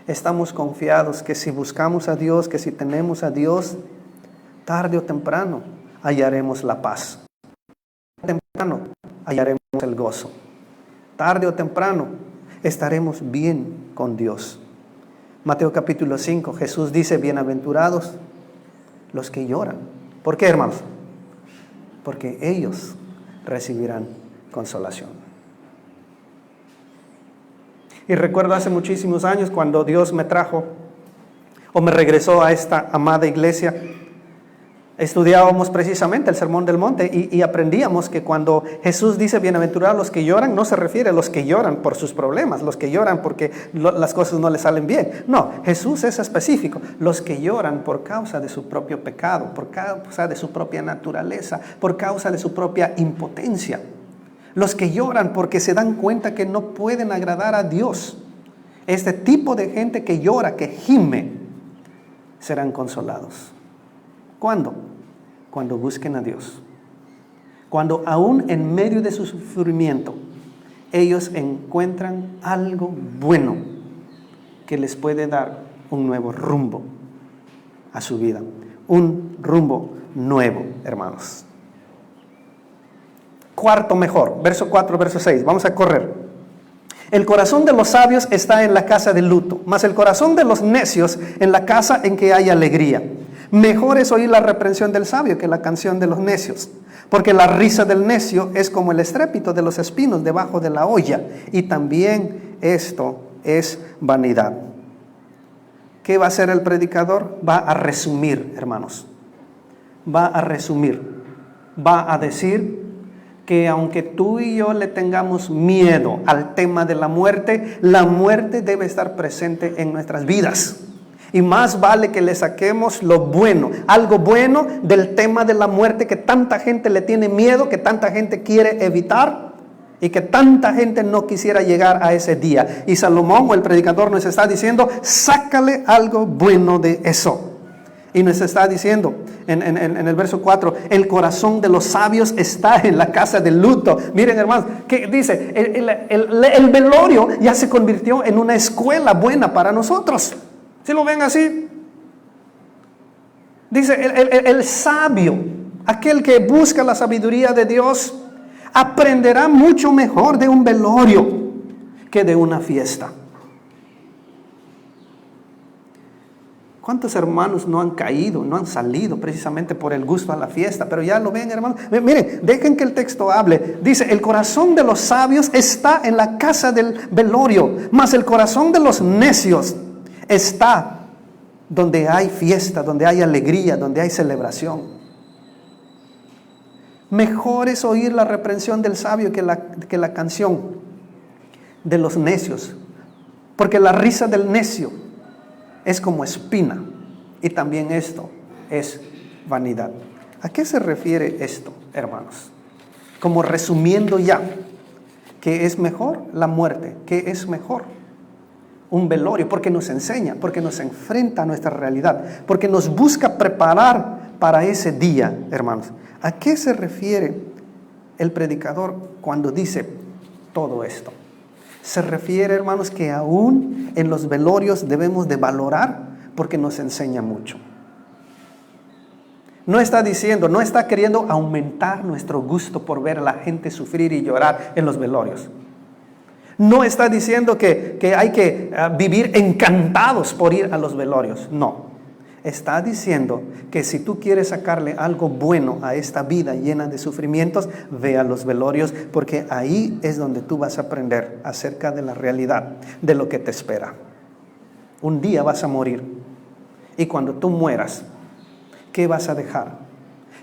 estamos confiados que si buscamos a Dios, que si tenemos a Dios, tarde o temprano hallaremos la paz. Tarde o temprano hallaremos el gozo. Tarde o temprano estaremos bien con Dios. Mateo capítulo 5, Jesús dice, bienaventurados los que lloran. ¿Por qué, hermanos? Porque ellos recibirán consolación. Y recuerdo hace muchísimos años cuando Dios me trajo o me regresó a esta amada iglesia, estudiábamos precisamente el Sermón del Monte y aprendíamos que cuando Jesús dice bienaventurados los que lloran, no se refiere a los que lloran por sus problemas, los que lloran porque las cosas no les salen bien. No, Jesús es específico, los que lloran por causa de su propio pecado, por causa de su propia naturaleza, por causa de su propia impotencia. Los que lloran porque se dan cuenta que no pueden agradar a Dios. Este tipo de gente que llora, que gime, serán consolados. ¿Cuándo? Cuando busquen a Dios. Cuando aún en medio de su sufrimiento, ellos encuentran algo bueno que les puede dar un nuevo rumbo a su vida. Un rumbo nuevo, hermanos. Cuarto mejor, verso 4, verso 6. Vamos a correr. El corazón de los sabios está en la casa del luto, mas el corazón de los necios en la casa en que hay alegría. Mejor es oír la reprensión del sabio que la canción de los necios, porque la risa del necio es como el estrépito de los espinos debajo de la olla, y también esto es vanidad. ¿Qué va a hacer el predicador? Va a resumir, hermanos. Va a resumir. Va a decir que aunque tú y yo le tengamos miedo al tema de la muerte debe estar presente en nuestras vidas. Y más vale que le saquemos lo bueno, algo bueno del tema de la muerte que tanta gente le tiene miedo, que tanta gente quiere evitar y que tanta gente no quisiera llegar a ese día. Y Salomón, o el predicador, nos está diciendo, sácale algo bueno de eso. Y nos está diciendo en el verso 4, el corazón de los sabios está en la casa del luto. Miren, hermanos, que dice, el velorio ya se convirtió en una escuela buena para nosotros. ¿Sí lo ven así? Dice, el sabio, aquel que busca la sabiduría de Dios, aprenderá mucho mejor de un velorio que de una fiesta. ¿Cuántos hermanos no han caído, no han salido precisamente por el gusto a la fiesta? Pero ya lo ven, hermanos. Miren, dejen que el texto hable. Dice, el corazón de los sabios está en la casa del velorio, mas el corazón de los necios está donde hay fiesta, donde hay alegría, donde hay celebración. Mejor es oír la reprensión del sabio que la canción de los necios, porque la risa del necio es como espina, y también esto es vanidad. ¿A qué se refiere esto, hermanos? Como resumiendo ya, ¿qué es mejor? La muerte. ¿Qué es mejor? Un velorio, porque nos enseña, porque nos enfrenta a nuestra realidad, porque nos busca preparar para ese día, hermanos. ¿A qué se refiere el predicador cuando dice todo esto? Se refiere, hermanos, que aún en los velorios debemos de valorar, porque nos enseña mucho. No está diciendo, no está queriendo aumentar nuestro gusto por ver a la gente sufrir y llorar en los velorios. No está diciendo que hay que vivir encantados por ir a los velorios. No. Está diciendo que si tú quieres sacarle algo bueno a esta vida llena de sufrimientos, ve a los velorios, porque ahí es donde tú vas a aprender acerca de la realidad, de lo que te espera. Un día vas a morir. Y cuando tú mueras, ¿qué vas a dejar?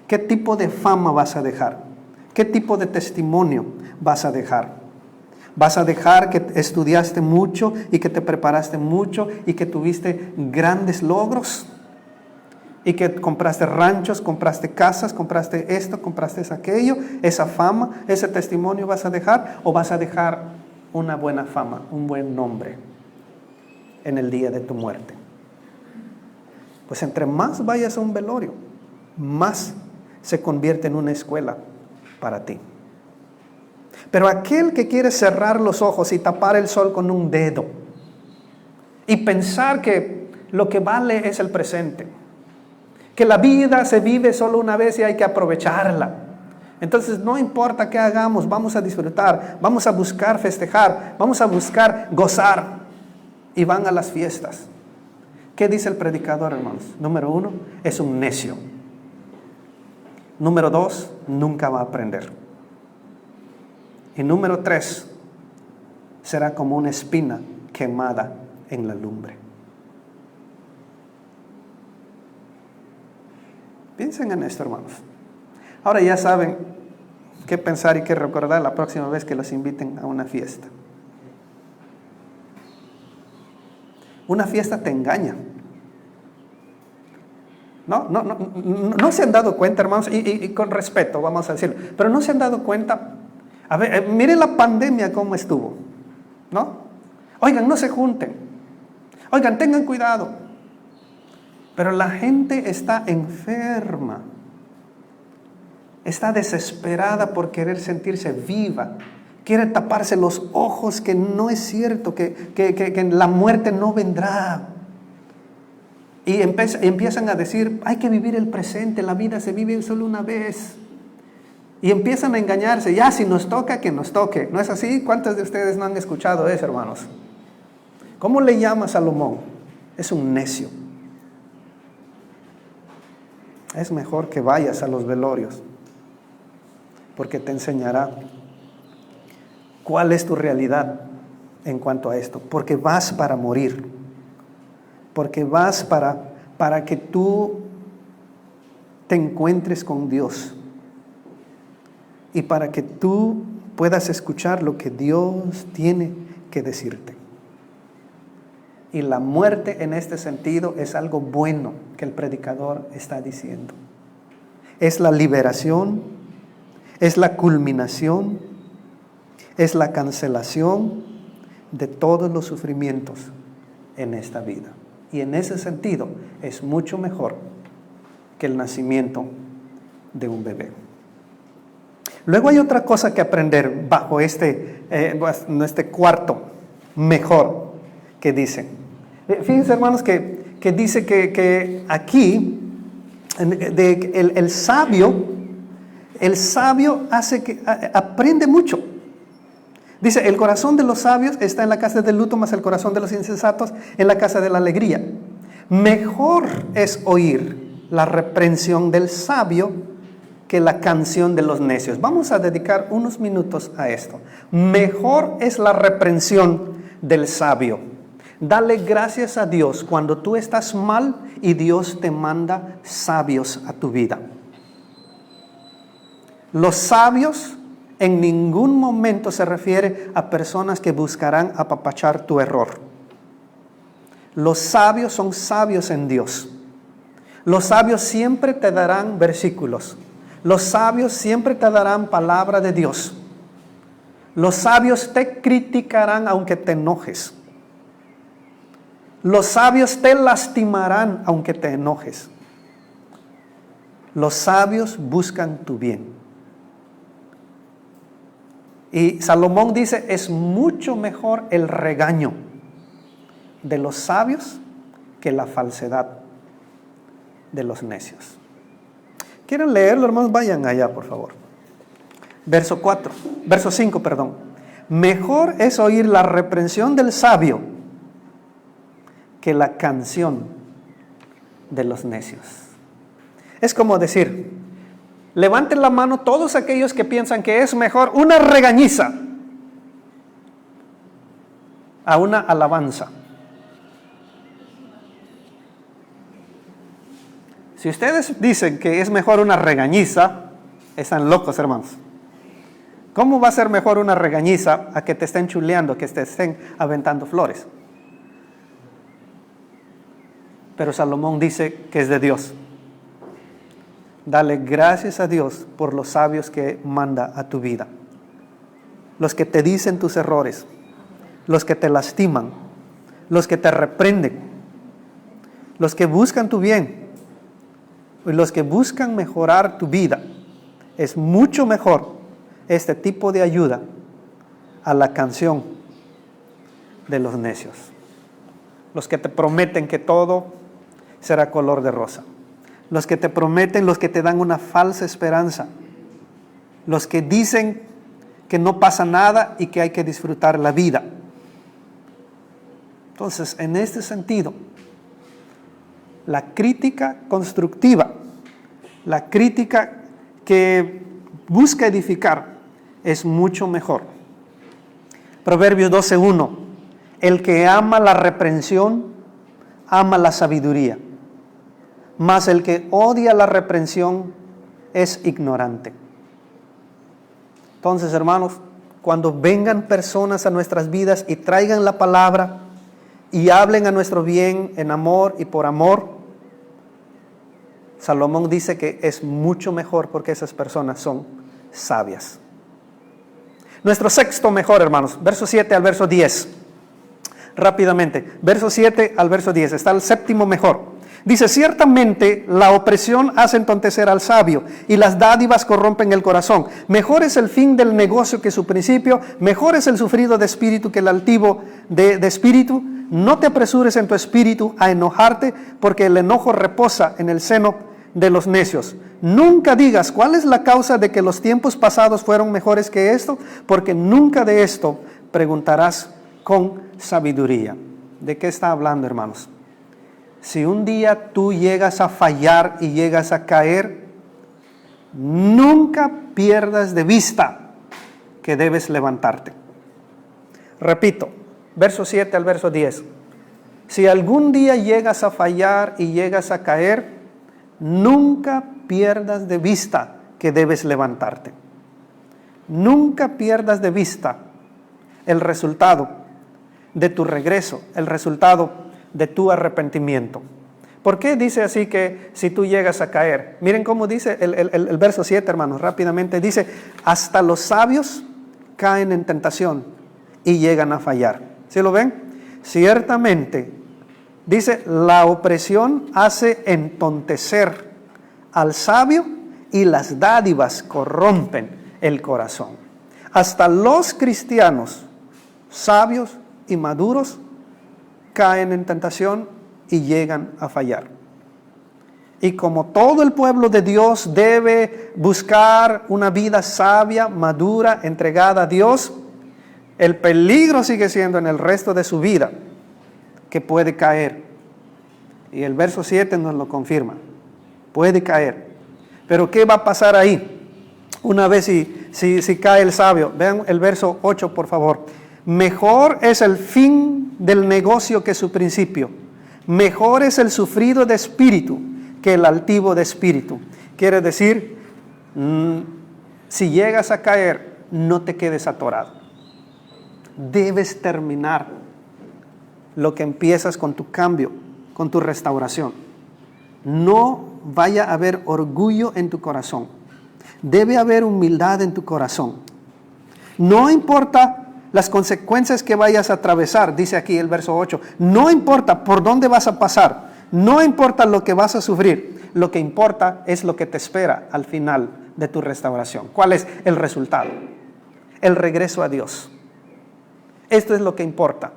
¿Qué tipo de fama vas a dejar? ¿Qué tipo de testimonio vas a dejar? ¿Vas a dejar que estudiaste mucho y que te preparaste mucho y que tuviste grandes logros? Y que compraste ranchos, compraste casas, compraste esto, compraste aquello, esa fama, ese testimonio vas a dejar, o vas a dejar una buena fama, un buen nombre en el día de tu muerte. Pues entre más vayas a un velorio, más se convierte en una escuela para ti. Pero aquel que quiere cerrar los ojos y tapar el sol con un dedo y pensar que lo que vale es el presente, que la vida se vive solo una vez y hay que aprovecharla. Entonces no importa qué hagamos, vamos a disfrutar, vamos a buscar festejar, vamos a buscar gozar. Y van a las fiestas. ¿Qué dice el predicador, hermanos? Número 1, es un necio. Número 2, nunca va a aprender. Y número 3, será como una espina quemada en la lumbre. Piensen en esto, hermanos. Ahora ya saben qué pensar y qué recordar la próxima vez que los inviten a una fiesta. Una fiesta te engaña. No se han dado cuenta, hermanos, y con respeto vamos a decirlo, pero no se han dado cuenta. A ver, miren la pandemia cómo estuvo, ¿no? Oigan, no se junten. Oigan, tengan cuidado. Pero la gente está enferma. Está desesperada por querer sentirse viva. Quiere taparse los ojos, que no es cierto, que la muerte no vendrá. Y empiezan a decir, hay que vivir el presente, la vida se vive solo una vez. Y empiezan a engañarse, ya si nos toca, que nos toque. ¿No es así? ¿Cuántos de ustedes no han escuchado eso, hermanos? ¿Cómo le llama Salomón? Es un necio. Es mejor que vayas a los velorios, porque te enseñará cuál es tu realidad en cuanto a esto. Porque vas para morir. Porque vas para que tú te encuentres con Dios. Y para que tú puedas escuchar lo que Dios tiene que decirte. Y la muerte en este sentido es algo bueno que el predicador está diciendo. Es la liberación, es la culminación, es la cancelación de todos los sufrimientos en esta vida. Y en ese sentido es mucho mejor que el nacimiento de un bebé. Luego hay otra cosa que aprender bajo este cuarto mejor que dice. Fíjense, hermanos, que dice que aquí el sabio hace que aprende mucho. Dice, el corazón de los sabios está en la casa del luto, mas el corazón de los insensatos en la casa de la alegría. Mejor es oír la reprensión del sabio que la canción de los necios. Vamos a dedicar unos minutos a esto. Mejor es la reprensión del sabio. Dale gracias a Dios cuando tú estás mal y Dios te manda sabios a tu vida. Los sabios en ningún momento se refiere a personas que buscarán apapachar tu error. Los sabios son sabios en Dios. Los sabios siempre te darán versículos. Los sabios siempre te darán palabra de Dios. Los sabios te criticarán aunque te enojes. Los sabios te lastimarán aunque te enojes. Los sabios buscan tu bien. Y Salomón dice, es mucho mejor el regaño de los sabios que la falsedad de los necios. ¿Quieren leerlo, hermanos? Vayan allá, por favor. Verso 5. Mejor es oír la reprensión del sabio que la canción de los necios. Es como decir, levanten la mano todos aquellos que piensan que es mejor una regañiza a una alabanza. Si ustedes dicen que es mejor una regañiza, están locos, hermanos. ¿Cómo va a ser mejor una regañiza a que te estén chuleando, que te estén aventando flores? Pero Salomón dice que es de Dios. Dale gracias a Dios por los sabios que manda a tu vida. Los que te dicen tus errores, los que te lastiman, los que te reprenden, los que buscan tu bien, y los que buscan mejorar tu vida. Es mucho mejor este tipo de ayuda a la canción de los necios. Los que te prometen que todo será color de rosa. Los que te prometen, los que te dan una falsa esperanza. Los que dicen que no pasa nada y que hay que disfrutar la vida. Entonces, en este sentido, la crítica constructiva, la crítica que busca edificar, es mucho mejor. Proverbios 12:1, el que ama la reprensión, ama la sabiduría, mas el que odia la reprensión es ignorante. Entonces, hermanos, cuando vengan personas a nuestras vidas y traigan la palabra y hablen a nuestro bien en amor y por amor, Salomón dice que es mucho mejor porque esas personas son sabias. Nuestro sexto mejor, hermanos, verso 7 al verso 10. Rápidamente, verso 7 al verso 10, está el séptimo mejor. Dice, ciertamente la opresión hace entontecer al sabio y las dádivas corrompen el corazón. Mejor es el fin del negocio que su principio, mejor es el sufrido de espíritu que el altivo de espíritu. No te apresures en tu espíritu a enojarte, porque el enojo reposa en el seno de los necios. Nunca digas, ¿cuál es la causa de que los tiempos pasados fueron mejores que esto? Porque nunca de esto preguntarás con sabiduría. ¿De qué está hablando, hermanos? Si un día tú llegas a fallar y llegas a caer, nunca pierdas de vista que debes levantarte. Repito, verso 7 al verso 10. Si algún día llegas a fallar y llegas a caer, nunca pierdas de vista que debes levantarte. Nunca pierdas de vista el resultado de tu regreso, el resultado de tu arrepentimiento. ¿Por qué dice así que si tú llegas a caer? Miren cómo dice el verso 7, hermanos, rápidamente. Dice, hasta los sabios caen en tentación y llegan a fallar. ¿Sí lo ven? Ciertamente, dice, la opresión hace entontecer al sabio y las dádivas corrompen el corazón. Hasta los cristianos sabios y maduros caen en tentación y llegan a fallar. Y como todo el pueblo de Dios debe buscar una vida sabia, madura, entregada a Dios, el peligro sigue siendo en el resto de su vida que puede caer. Y el verso 7 nos lo confirma. Puede caer. Pero ¿qué va a pasar ahí? Una vez si cae el sabio. Vean el verso 8, por favor. Mejor es el fin del negocio que su principio. Mejor es el sufrido de espíritu que el altivo de espíritu. Quiere decir, si llegas a caer, no te quedes atorado. Debes terminar lo que empiezas con tu cambio, con tu restauración. No vaya a haber orgullo en tu corazón. Debe haber humildad en tu corazón. No importa las consecuencias que vayas a atravesar, dice aquí el verso 8. No importa por dónde vas a pasar. No importa lo que vas a sufrir. Lo que importa es lo que te espera al final de tu restauración. ¿Cuál es el resultado? El regreso a Dios. Esto es lo que importa.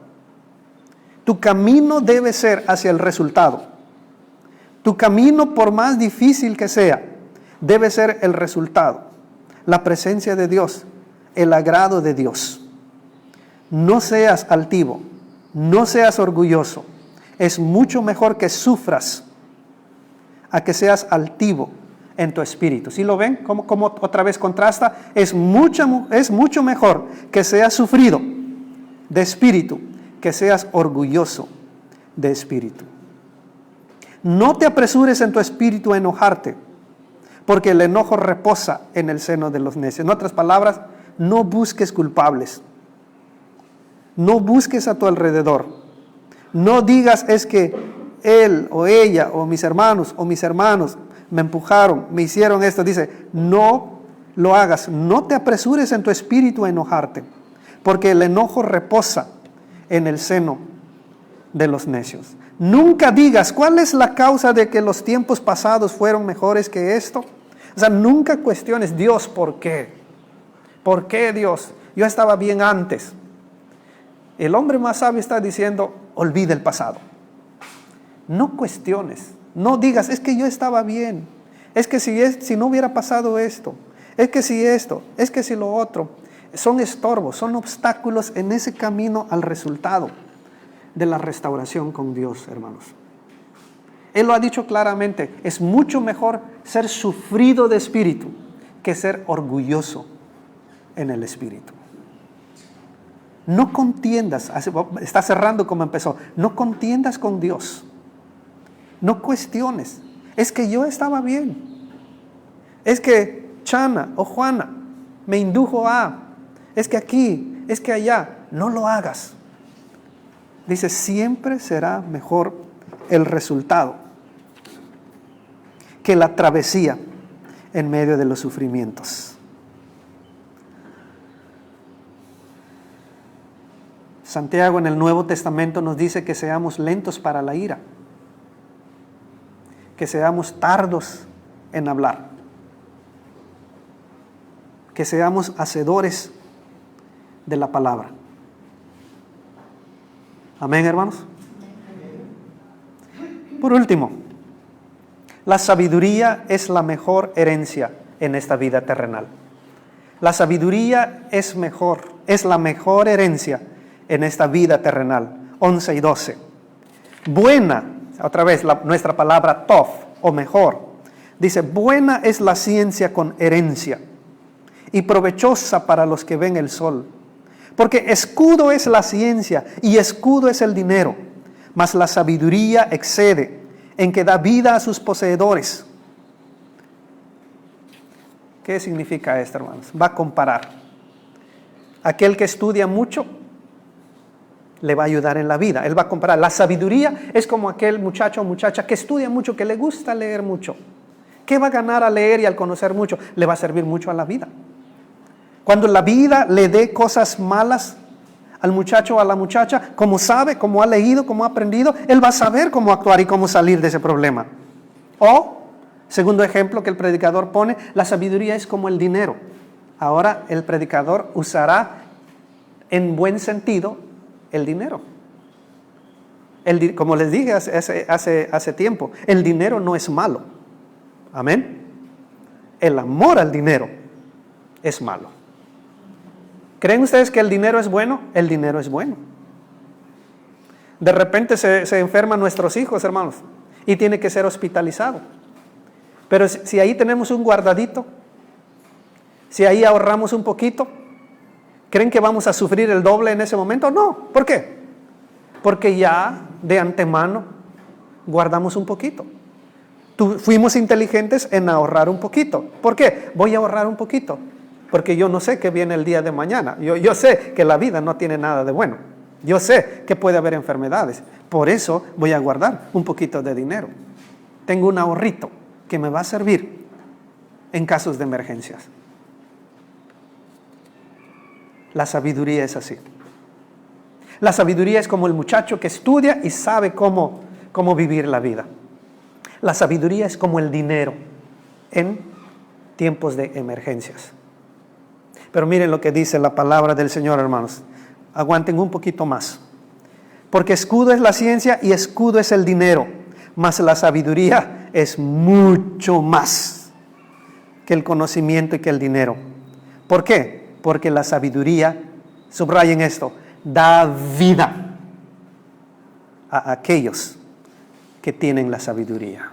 Tu camino debe ser hacia el resultado. Tu camino, por más difícil que sea, debe ser el resultado. La presencia de Dios, el agrado de Dios. No seas altivo, no seas orgulloso. Es mucho mejor que sufras a que seas altivo en tu espíritu. ¿Sí lo ven? ¿Cómo otra vez contrasta? Es mucho mejor que seas sufrido de espíritu, que seas orgulloso de espíritu. No te apresures en tu espíritu a enojarte, porque el enojo reposa en el seno de los necios. En otras palabras, no busques culpables. No busques a tu alrededor. No digas es que él o ella o mis hermanos me empujaron, me hicieron esto. Dice, no lo hagas. No te apresures en tu espíritu a enojarte, porque el enojo reposa en el seno de los necios. Nunca digas, ¿cuál es la causa de que los tiempos pasados fueron mejores que esto? O sea, nunca cuestiones, Dios, ¿por qué? ¿Por qué, Dios? Yo estaba bien antes. El hombre más sabio está diciendo, olvida el pasado. No cuestiones, no digas, es que yo estaba bien. Es que si no hubiera pasado esto, es que si esto, es que si lo otro. Son estorbos, son obstáculos en ese camino al resultado de la restauración con Dios, hermanos. Él lo ha dicho claramente, es mucho mejor ser sufrido de espíritu que ser orgulloso en el espíritu. No contiendas, está cerrando como empezó, no contiendas con Dios. No cuestiones, es que yo estaba bien. Es que Chana o Juana me indujo a, es que aquí, es que allá, no lo hagas. Dice, siempre será mejor el resultado que la travesía en medio de los sufrimientos. Santiago en el Nuevo Testamento nos dice que seamos lentos para la ira, que seamos tardos en hablar, que seamos hacedores de la palabra. Amén, hermanos. Por último, la sabiduría es la mejor herencia en esta vida terrenal. La sabiduría es la mejor herencia en esta vida terrenal. 11 y 12. Buena, otra vez nuestra palabra tov, o mejor. Dice, buena es la ciencia con herencia y provechosa para los que ven el sol. Porque escudo es la ciencia y escudo es el dinero, mas la sabiduría excede en que da vida a sus poseedores. ¿Qué significa esto, hermanos? Va a comparar. Aquel que estudia mucho le va a ayudar en la vida. Él va a comparar. La sabiduría es como aquel muchacho o muchacha que estudia mucho, que le gusta leer mucho. ¿Qué va a ganar al leer y al conocer mucho? Le va a servir mucho a la vida. Cuando la vida le dé cosas malas al muchacho o a la muchacha, como sabe, como ha leído, como ha aprendido, él va a saber cómo actuar y cómo salir de ese problema. O, segundo ejemplo que el predicador pone, la sabiduría es como el dinero. Ahora el predicador usará en buen sentido el dinero. Como les dije hace tiempo, el dinero no es malo. Amén. El amor al dinero es malo. ¿Creen ustedes que el dinero es bueno? El dinero es bueno. De repente se enferman nuestros hijos, hermanos, y tiene que ser hospitalizado. Pero si ahí tenemos un guardadito, si ahí ahorramos un poquito, ¿creen que vamos a sufrir el doble en ese momento? No. ¿Por qué? Porque ya de antemano guardamos un poquito. Fuimos inteligentes en ahorrar un poquito. ¿Por qué? Voy a ahorrar un poquito. Porque yo no sé qué viene el día de mañana. Yo sé que la vida no tiene nada de bueno. Yo sé que puede haber enfermedades. Por eso voy a guardar un poquito de dinero. Tengo un ahorrito que me va a servir en casos de emergencias. La sabiduría es así. La sabiduría es como el muchacho que estudia y sabe cómo vivir la vida. La sabiduría es como el dinero en tiempos de emergencias. Pero miren lo que dice la palabra del Señor, hermanos. Aguanten un poquito más. Porque escudo es la ciencia y escudo es el dinero, mas la sabiduría es mucho más que el conocimiento y que el dinero. ¿Por qué? Porque la sabiduría, subrayen esto, da vida a aquellos que tienen la sabiduría.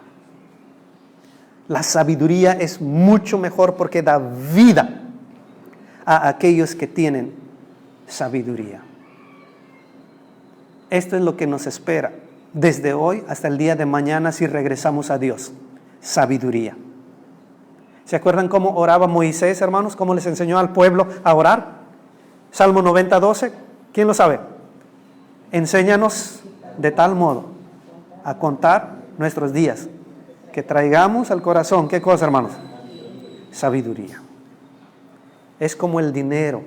La sabiduría es mucho mejor porque da vida a aquellos que tienen sabiduría. Esto es lo que nos espera desde hoy hasta el día de mañana si regresamos a Dios. Sabiduría. ¿Se acuerdan cómo oraba Moisés, hermanos? ¿Cómo les enseñó al pueblo a orar? Salmo 90:12. ¿Quién lo sabe? Enséñanos de tal modo a contar nuestros días, que traigamos al corazón, ¿qué cosa, hermanos? Sabiduría. Es como el dinero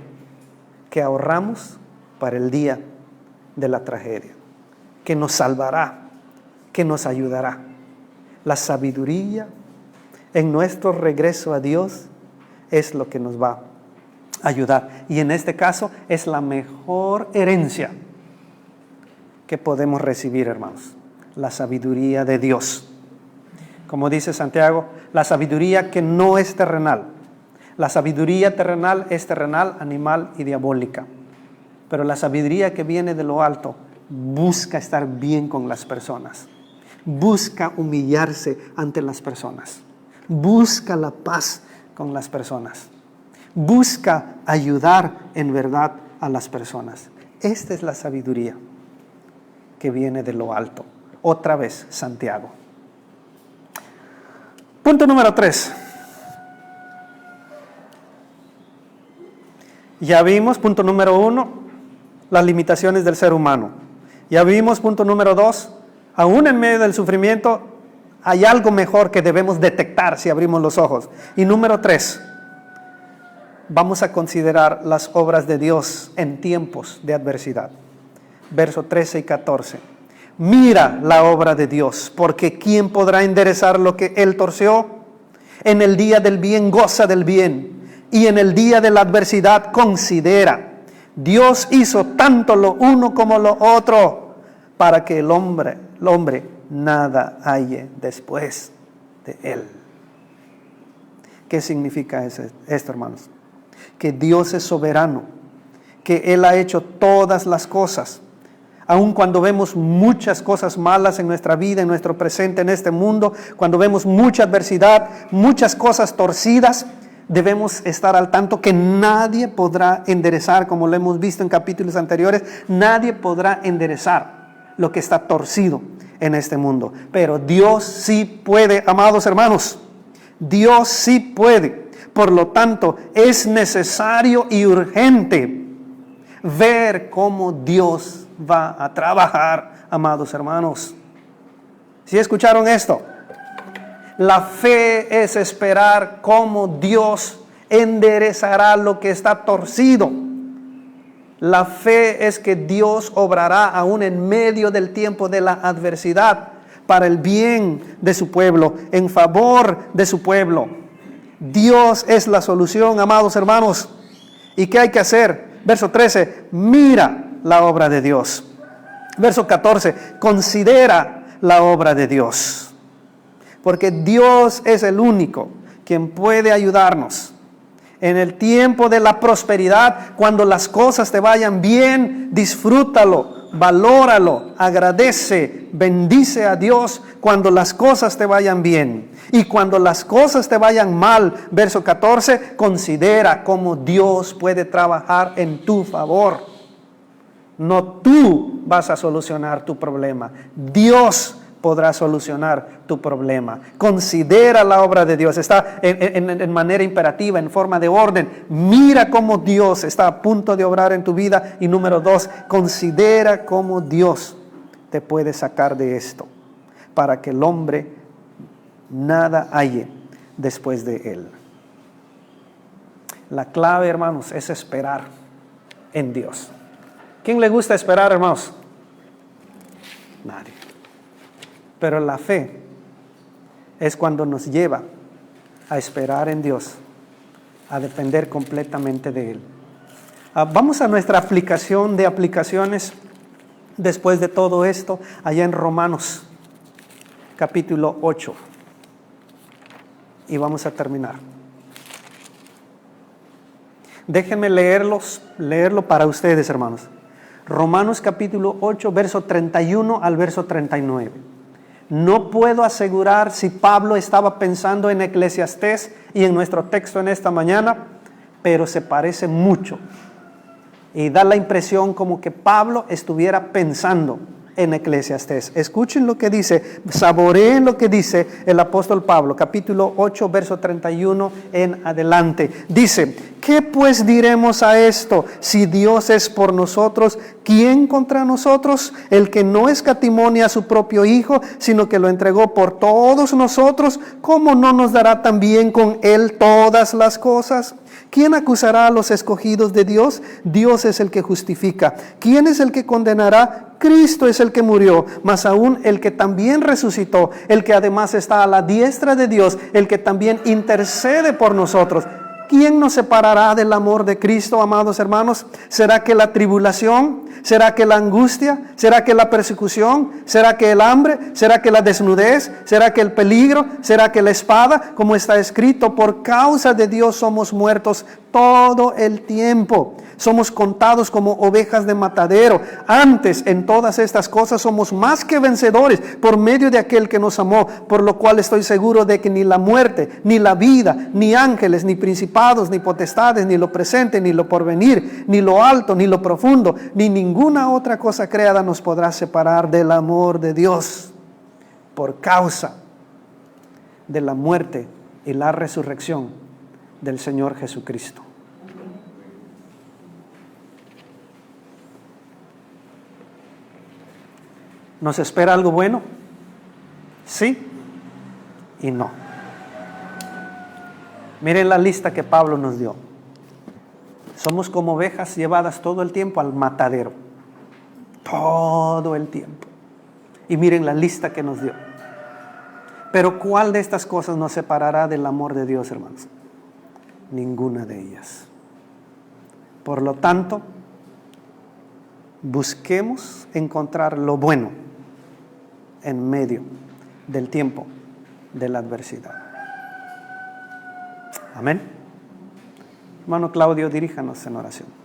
que ahorramos para el día de la tragedia, que nos salvará, que nos ayudará. La sabiduría en nuestro regreso a Dios es lo que nos va a ayudar. Y en este caso es la mejor herencia que podemos recibir, hermanos. La sabiduría de Dios. Como dice Santiago, la sabiduría que no es terrenal. La sabiduría terrenal es terrenal, animal y diabólica. Pero la sabiduría que viene de lo alto busca estar bien con las personas. Busca humillarse ante las personas. Busca la paz con las personas. Busca ayudar en verdad a las personas. Esta es la sabiduría que viene de lo alto. Otra vez, Santiago. Punto número 3. Ya vimos, punto número 1, las limitaciones del ser humano. Ya vimos, punto número 2, aún en medio del sufrimiento hay algo mejor que debemos detectar si abrimos los ojos. Y número 3, vamos a considerar las obras de Dios en tiempos de adversidad. Verso 13 y 14. Mira la obra de Dios, porque ¿quién podrá enderezar lo que Él torció? En el día del bien goza del bien, y en el día de la adversidad considera. Dios hizo tanto lo uno como lo otro, para que el hombre nada halle después de Él. ¿Qué significa esto, hermanos? Que Dios es soberano, que Él ha hecho todas las cosas. Aun cuando vemos muchas cosas malas en nuestra vida, en nuestro presente, en este mundo, cuando vemos mucha adversidad, muchas cosas torcidas, debemos estar al tanto que nadie podrá enderezar, como lo hemos visto en capítulos anteriores, nadie podrá enderezar lo que está torcido en este mundo. Pero Dios sí puede, amados hermanos, Dios sí puede. Por lo tanto, es necesario y urgente ver cómo Dios va a trabajar, amados hermanos. ¿Sí escucharon esto? La fe es esperar cómo Dios enderezará lo que está torcido. La fe es que Dios obrará aún en medio del tiempo de la adversidad para el bien de su pueblo, en favor de su pueblo. Dios es la solución, amados hermanos. ¿Y qué hay que hacer? Verso 13, mira la obra de Dios. Verso 14, considera la obra de Dios. Porque Dios es el único quien puede ayudarnos. En el tiempo de la prosperidad, cuando las cosas te vayan bien, disfrútalo, valóralo, agradece, bendice a Dios cuando las cosas te vayan bien. Y cuando las cosas te vayan mal, verso 14, considera cómo Dios puede trabajar en tu favor. No tú vas a solucionar tu problema, Dios podrá solucionar tu problema. Considera la obra de Dios. Está en manera imperativa, en forma de orden. Mira cómo Dios está a punto de obrar en tu vida. Y número 2, considera cómo Dios te puede sacar de esto, para que el hombre nada halle después de él. La clave, hermanos, es esperar en Dios. ¿Quién le gusta esperar, hermanos? Nadie. Pero la fe es cuando nos lleva a esperar en Dios, a depender completamente de Él. Vamos a nuestra aplicación de aplicaciones después de todo esto, allá en Romanos, capítulo 8. Y vamos a terminar. Déjenme leerlo para ustedes, hermanos. Romanos capítulo 8, verso 31 al verso 39. No puedo asegurar si Pablo estaba pensando en Eclesiastés y en nuestro texto en esta mañana, pero se parece mucho. Y da la impresión como que Pablo estuviera pensando en Eclesiastés. Escuchen lo que dice, saboreen lo que dice el apóstol Pablo, capítulo 8, verso 31 en adelante. Dice, ¿qué pues diremos a esto? Si Dios es por nosotros, ¿quién contra nosotros? El que no escatimó a su propio Hijo, sino que lo entregó por todos nosotros, ¿cómo no nos dará también con Él todas las cosas? ¿Quién acusará a los escogidos de Dios? Dios es el que justifica. ¿Quién es el que condenará? Cristo es el que murió, mas aún el que también resucitó, el que además está a la diestra de Dios, el que también intercede por nosotros. ¿Quién nos separará del amor de Cristo, amados hermanos? ¿Será que la tribulación? ¿Será que la angustia? ¿Será que la persecución? ¿Será que el hambre? ¿Será que la desnudez? ¿Será que el peligro? ¿Será que la espada? Como está escrito, por causa de Dios somos muertos todo el tiempo. Somos contados como ovejas de matadero. Antes, en todas estas cosas, somos más que vencedores por medio de aquel que nos amó, por lo cual estoy seguro de que ni la muerte, ni la vida, ni ángeles, ni principados, ni potestades, ni lo presente, ni lo porvenir, ni lo alto, ni lo profundo, ni ninguna otra cosa creada nos podrá separar del amor de Dios, por causa de la muerte y la resurrección del Señor Jesucristo. ¿Nos espera algo bueno? Sí y no. Miren la lista que Pablo nos dio. Somos como ovejas llevadas todo el tiempo al matadero. Todo el tiempo. Y miren la lista que nos dio. Pero ¿cuál de estas cosas nos separará del amor de Dios, hermanos? Ninguna de ellas. Por lo tanto, busquemos encontrar lo bueno en medio del tiempo de la adversidad. Amén. Hermano Claudio, diríjanos en oración.